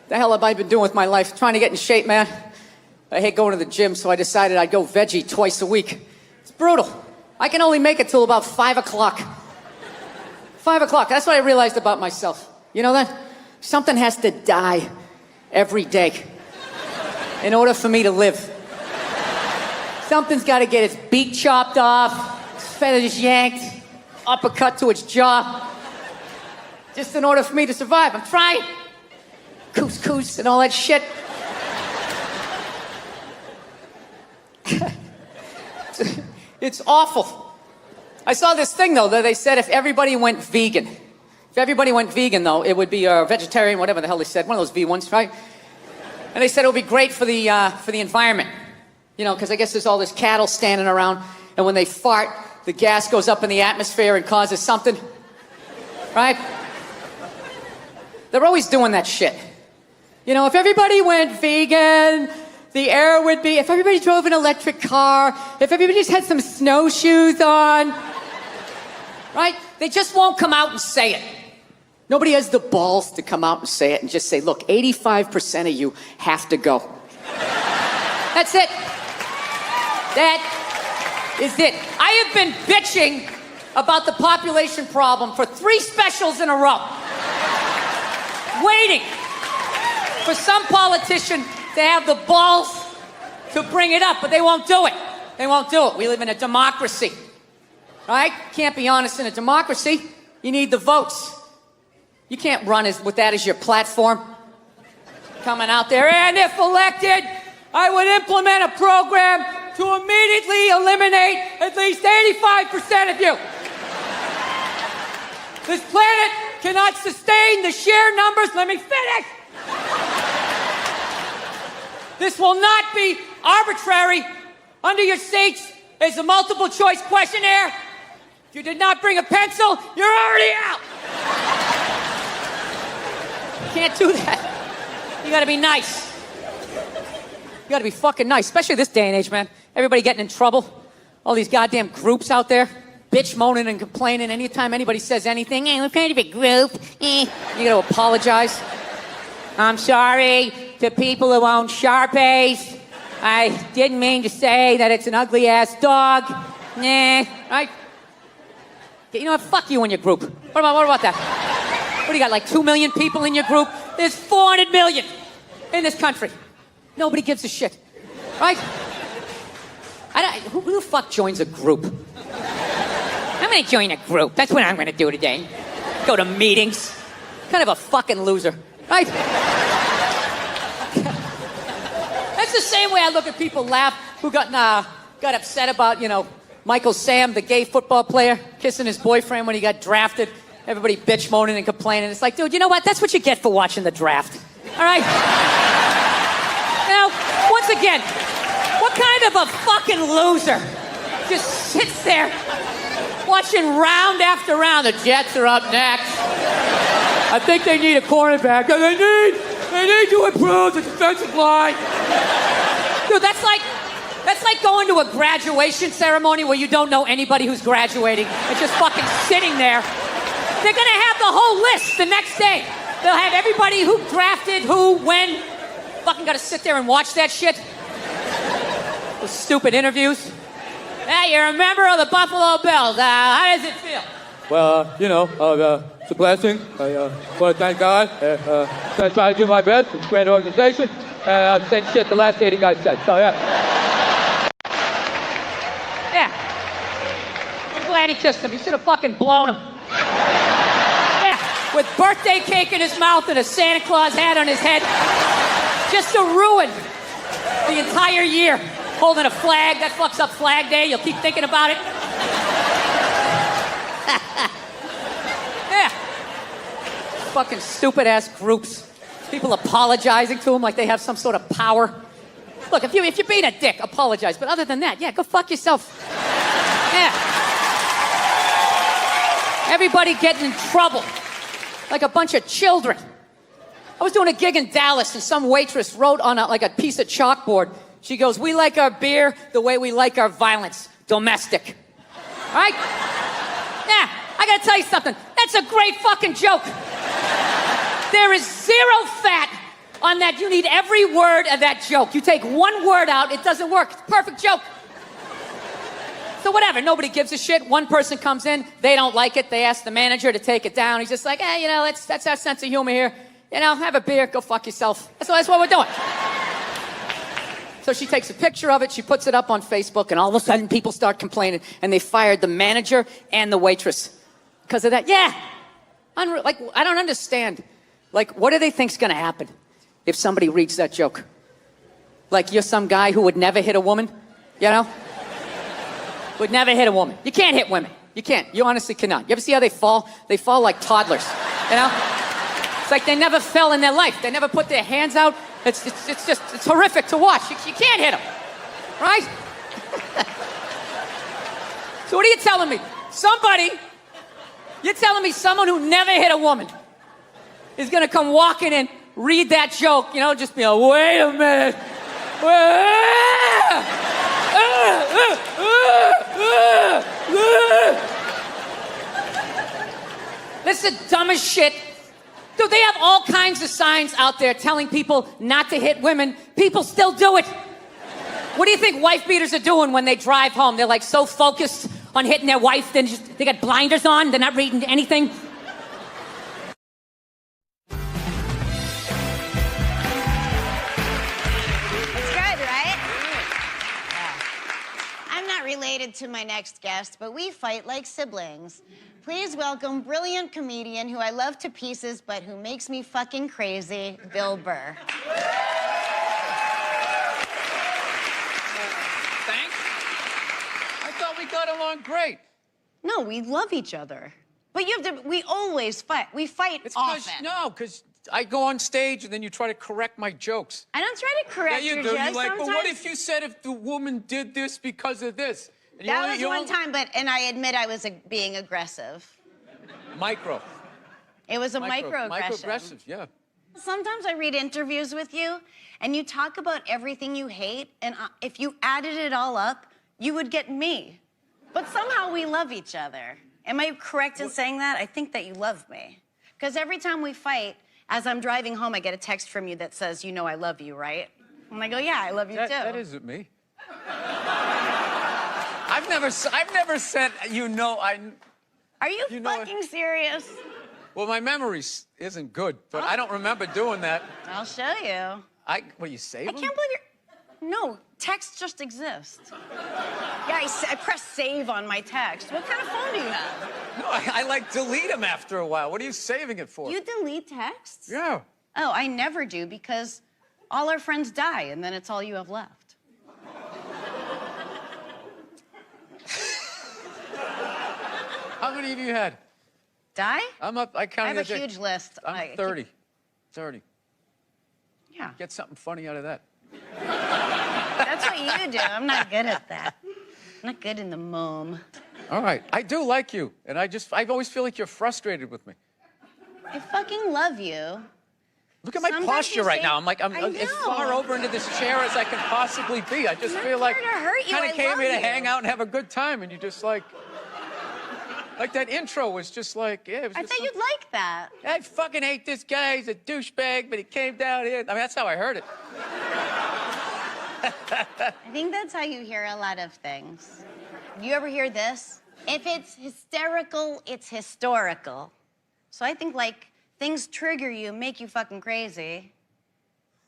S1: the hell have I been doing with my life? Trying to get in shape, man. I hate going to the gym, so I decided I'd go veggie twice a week. It's brutal. I can only make it till about 5 o'clock. 5 o'clock, that's what I realized about myself. You know that? Something has to die every day in order for me to live. Something's got to get its beak chopped off, its feathers yanked, uppercut to its jaw, just in order for me to survive. I'm trying. Couscous and all that shit. It's awful. I saw this thing, though, that they said if everybody went vegan. If everybody went vegan, though, it would be vegetarian, whatever the hell they said. One of those V ones, right? And they said it would be great for the environment. You know, because I guess there's all this cattle standing around, and when they fart, the gas goes up in the atmosphere and causes something. Right? They're always doing that shit. You know, if everybody went vegan, the air would be, if everybody drove an electric car, if everybody just had some snowshoes on, right? They just won't come out and say it. Nobody has the balls to come out and say it and just say, look, 85% of you have to go. That's it. That is it. I have been bitching about the population problem for 3 specials in a row. Waiting for some politician to have the balls to bring it up, but they won't do it. They won't do it. We live in a democracy, right? Can't be honest in a democracy. You need the votes. You can't run with that as your platform. Coming out there, and if elected, I would implement a program to immediately eliminate at least 85% of you. This planet cannot sustain the sheer numbers. Let me finish. This will not be arbitrary. Under your seats is a multiple choice questionnaire. If you did not bring a pencil, you're already out. You can't do that. You gotta be nice. You gotta be fucking nice, especially this day and age, man. Everybody getting in trouble. All these goddamn groups out there, bitch moaning and complaining. Anytime anybody says anything, we're kind of a group. You gotta apologize. I'm sorry to people who own Sharpies. I didn't mean to say that it's an ugly ass dog. Right? You know what? Fuck you and your group. What about that? What do you got, like 2 million people in your group? There's 400 million in this country. Nobody gives a shit. Right? Who the fuck joins a group? I'm gonna join a group. That's what I'm gonna do today. Go to meetings. Kind of a fucking loser. Right? That's the same way I look at people laugh who got upset about, you know, Michael Sam, the gay football player, kissing his boyfriend when he got drafted. Everybody bitch moaning and complaining. It's like, dude, you know what? That's what you get for watching the draft. All right? Now, once again, what kind of a fucking loser just sits there watching round after round? The Jets are up next. I think they need a cornerback. They need to improve the defensive line. Dude, that's like going to a graduation ceremony where you don't know anybody who's graduating and just fucking sitting there. They're gonna have the whole list the next day. They'll have everybody who drafted, who, when. Fucking gotta sit there and watch that shit. Those stupid interviews. Hey, you're a member of the Buffalo Bills. How does it feel?
S3: Well, you know, it's a blessing. I want to thank God. I try to do my best. It's a great organization. And I've said shit the last 80 guys said. So, yeah.
S1: Yeah. I'm glad he kissed him. He should have fucking blown him. Yeah. With birthday cake in his mouth and a Santa Claus hat on his head. Just to ruin the entire year. Holding a flag. That fucks up Flag Day. You'll keep thinking about it. Yeah. Fucking stupid ass groups. People apologizing to them like they have some sort of power. Look, if you're being a dick, apologize. But other than that, yeah, go fuck yourself. Yeah. Everybody getting in trouble. Like a bunch of children. I was doing a gig in Dallas and some waitress wrote on a piece of chalkboard. She goes, "We like our beer the way we like our violence. Domestic." Right? Yeah, I gotta tell you something. That's a great fucking joke. There is zero fat on that. You need every word of that joke. You take one word out, it doesn't work. It's a perfect joke. So whatever, nobody gives a shit. One person comes in, they don't like it. They ask the manager to take it down. He's just like, hey, that's our sense of humor here. Have a beer, go fuck yourself. That's what we're doing. So she takes a picture of it, she puts it up on Facebook, and all of a sudden people start complaining, and they fired the manager and the waitress because of that. Yeah, like I don't understand. Like, what do they think's gonna happen if somebody reads that joke? Like you're some guy who would never hit a woman, Would never hit a woman. You can't hit women. You can't. You honestly cannot. You ever see how they fall? They fall like toddlers, It's like they never fell in their life. They never put their hands out. It's horrific to watch. You can't hit them, right? So what are you telling me? You're telling me someone who never hit a woman is gonna come walking in, read that joke, just be like, wait a minute. This is the dumbest shit. Dude, they have all kinds of signs out there telling people not to hit women. People still do it. What do you think wife beaters are doing when they drive home? They're like so focused on hitting their wife, then they got blinders on, they're not reading anything.
S6: Related to my next guest, but we fight like siblings. Please welcome brilliant comedian who I love to pieces, but who makes me fucking crazy, Bill Burr.
S21: Thanks. I thought we got along great.
S6: No, we love each other. But we always fight. We fight often.
S21: Because I go on stage and then you try to correct my jokes.
S6: I don't try to correct your jokes.
S21: You're like,
S6: sometimes.
S21: but what if you said if the woman did this because of this? And
S6: that was one time, and I admit I was being aggressive.
S21: Micro.
S6: It was a microaggression.
S21: Microaggressive, yeah.
S6: Sometimes I read interviews with you, and you talk about everything you hate, and if you added it all up, you would get me. But somehow we love each other. Am I correct in saying that? I think that you love me. Because every time we fight, as I'm driving home, I get a text from you that says, I love you, right? And I go, yeah, I love you too.
S21: That isn't me. I've never said,
S6: Are you fucking serious?
S21: Well, my memory isn't good, but I don't remember doing that.
S6: I'll show you.
S21: What, you save them?
S6: I can't believe No, texts just exist. Yeah, I press save on my text. What kind of phone do you have?
S21: No, I like delete them after a while. What are you saving it for?
S6: You delete texts?
S21: Yeah.
S6: Oh, I never do because all our friends die and then it's all you have left.
S21: How many of you had?
S6: Die?
S21: I'm up. I counted.
S6: I have a huge list.
S21: I'm 30. 30.
S6: Yeah.
S21: Get something funny out of that.
S6: That's what you do. I'm not good at that. I'm not good in the mom.
S21: All right. I do like you, and I always feel like you're frustrated with me.
S6: I fucking love you.
S21: Look at my posture right now. I'm as far over into this chair as I can possibly be. I just feel like kind of came here to hang out and have a good time, and you just like that intro was just like, yeah. It was
S6: I thought you'd like that.
S21: I fucking hate this guy. He's a douchebag, but he came down here. I mean, that's how I heard it.
S6: I think that's how you hear a lot of things. You ever hear this? If it's hysterical, it's historical. So I think like things trigger you, make you fucking crazy.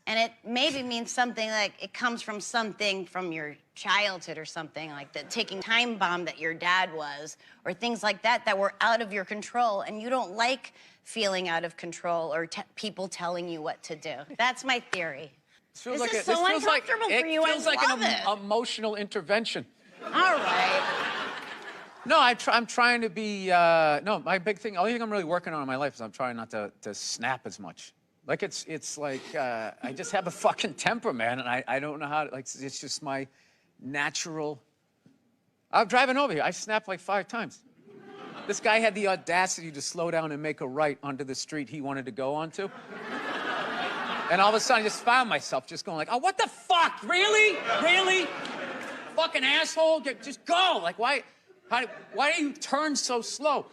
S6: And it maybe means something like it comes from something from your childhood or something, like the ticking time bomb that your dad was, or things like that were out of your control, and you don't like feeling out of control or people telling you what to do. That's my theory.
S21: This
S6: is so uncomfortable for you.
S21: It feels like
S6: an
S21: emotional intervention.
S6: All right.
S21: No, I'm trying to be, no, my big thing, the only thing I'm really working on in my life is I'm trying not to snap as much. Like, it's like, I just have a fucking temper, man, and I don't know how to, like, it's just my natural. I'm driving over here, I snapped like 5 times. This guy had the audacity to slow down and make a right onto the street he wanted to go onto. And all of a sudden, I just found myself just going like, oh, what the fuck? Really? Really? Fucking asshole, just go. Like, why do you turn so slow?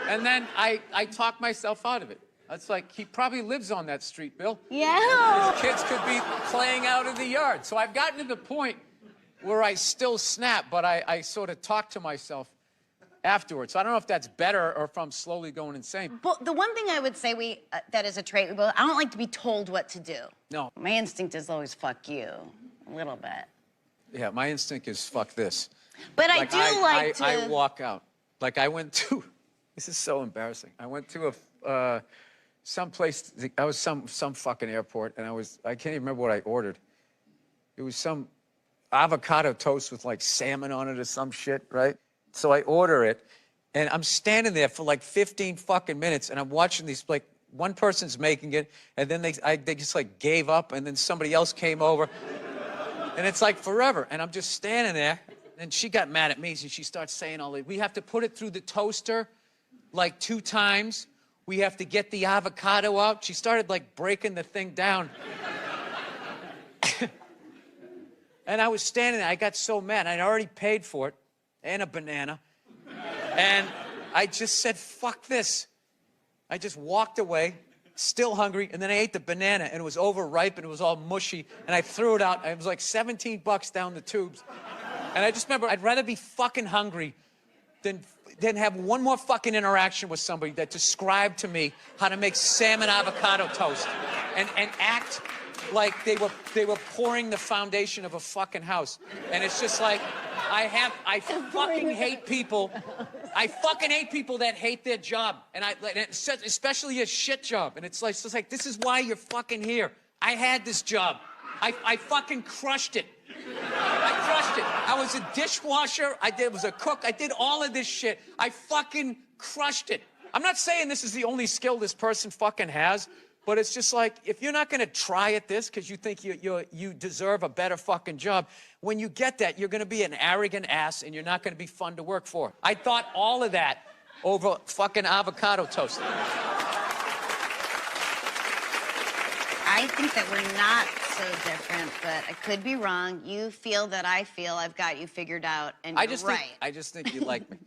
S21: And then I talk myself out of it. It's like he probably lives on that street, Bill.
S6: Yeah.
S21: His kids could be playing out in the yard. So I've gotten to the point where I still snap, but I sort of talk to myself afterwards. So I don't know if that's better or if I'm slowly going insane.
S6: But the one thing I would say that is a trait we both, I don't like to be told what to do.
S21: No.
S6: My instinct is always fuck you, a little bit.
S21: Yeah, my instinct is fuck this.
S6: But I do like to...
S21: I walk out. Like I went to, this is so embarrassing. I went to some place, I was some fucking airport, and I can't even remember what I ordered. It was some avocado toast with like salmon on it or some shit, right? So I order it, and I'm standing there for like 15 fucking minutes, and I'm watching these, like, one person's making it, and then they just like gave up, and then somebody else came over, and it's like forever, and I'm just standing there, and she got mad at me, so she starts saying all that. We have to put it through the toaster like 2 times. We have to get the avocado out. She started like breaking the thing down. And I was standing there, I got so mad, I'd already paid for it. And a banana. And I just said, fuck this. I just walked away, still hungry, and then I ate the banana, and it was overripe, and it was all mushy, and I threw it out. It was like $17 down the tubes. And I just remember, I'd rather be fucking hungry than have one more fucking interaction with somebody that described to me how to make salmon avocado toast and act like they were pouring the foundation of a fucking house. And it's just like, I fucking hate people. I fucking hate people that hate their job. And especially a shit job. And it's like, this is why you're fucking here. I had this job. I fucking crushed it. I crushed it. I was a dishwasher. I was a cook. I did all of this shit. I fucking crushed it. I'm not saying this is the only skill this person fucking has, but it's just like, if you're not gonna try at this because you think you deserve a better fucking job, when you get that, you're gonna be an arrogant ass and you're not gonna be fun to work for. I thought all of that over fucking avocado toast.
S6: I think that we're not so different, but I could be wrong. You feel that I feel I've got you figured out, and you're right.
S21: I just think you like me.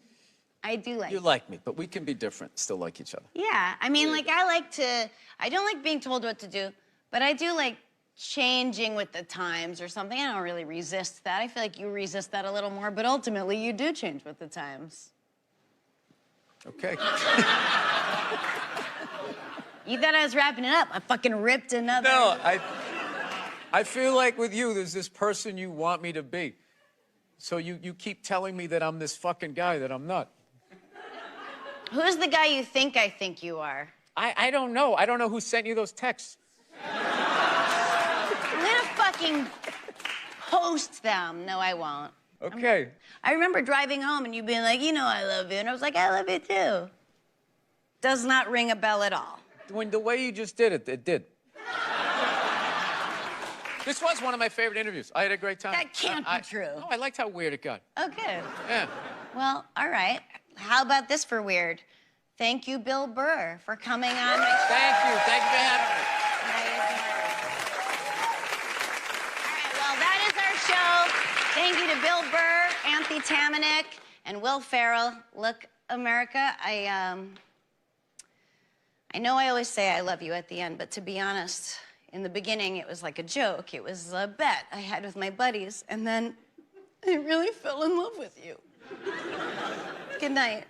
S6: I do like
S21: you. Like me, but we can be different, still like each other.
S6: Yeah, I mean, like, I don't like being told what to do, but I do like changing with the times or something. I don't really resist that. I feel like you resist that a little more, but ultimately you do change with the times.
S21: Okay.
S6: You thought I was wrapping it up. I fucking ripped another.
S21: No, I feel like with you, there's this person you want me to be. So you keep telling me that I'm this fucking guy that I'm not.
S6: Who's the guy you think I think you are?
S21: I don't know. I don't know who sent you those texts.
S6: I'm gonna fucking post them. No, I won't.
S21: Okay.
S6: I remember driving home and you being like, you know I love you. And I was like, I love you too. Does not ring a bell at all.
S21: When the way you just did it, it did. This was one of my favorite interviews. I had a great time.
S6: That can't be true.
S21: No, I liked how weird it got.
S6: Oh, good.
S21: Yeah.
S6: Well, all right. How about this for weird? Thank you, Bill Burr, for coming on my show.
S21: Thank you. Thank you for having me.
S6: All right, well, that is our show. Thank you to Bill Burr, Anthony Tamanik, and Will Ferrell. Look, America, I know I always say I love you at the end, but to be honest, in the beginning, it was like a joke. It was a bet I had with my buddies, and then I really fell in love with you. Good night.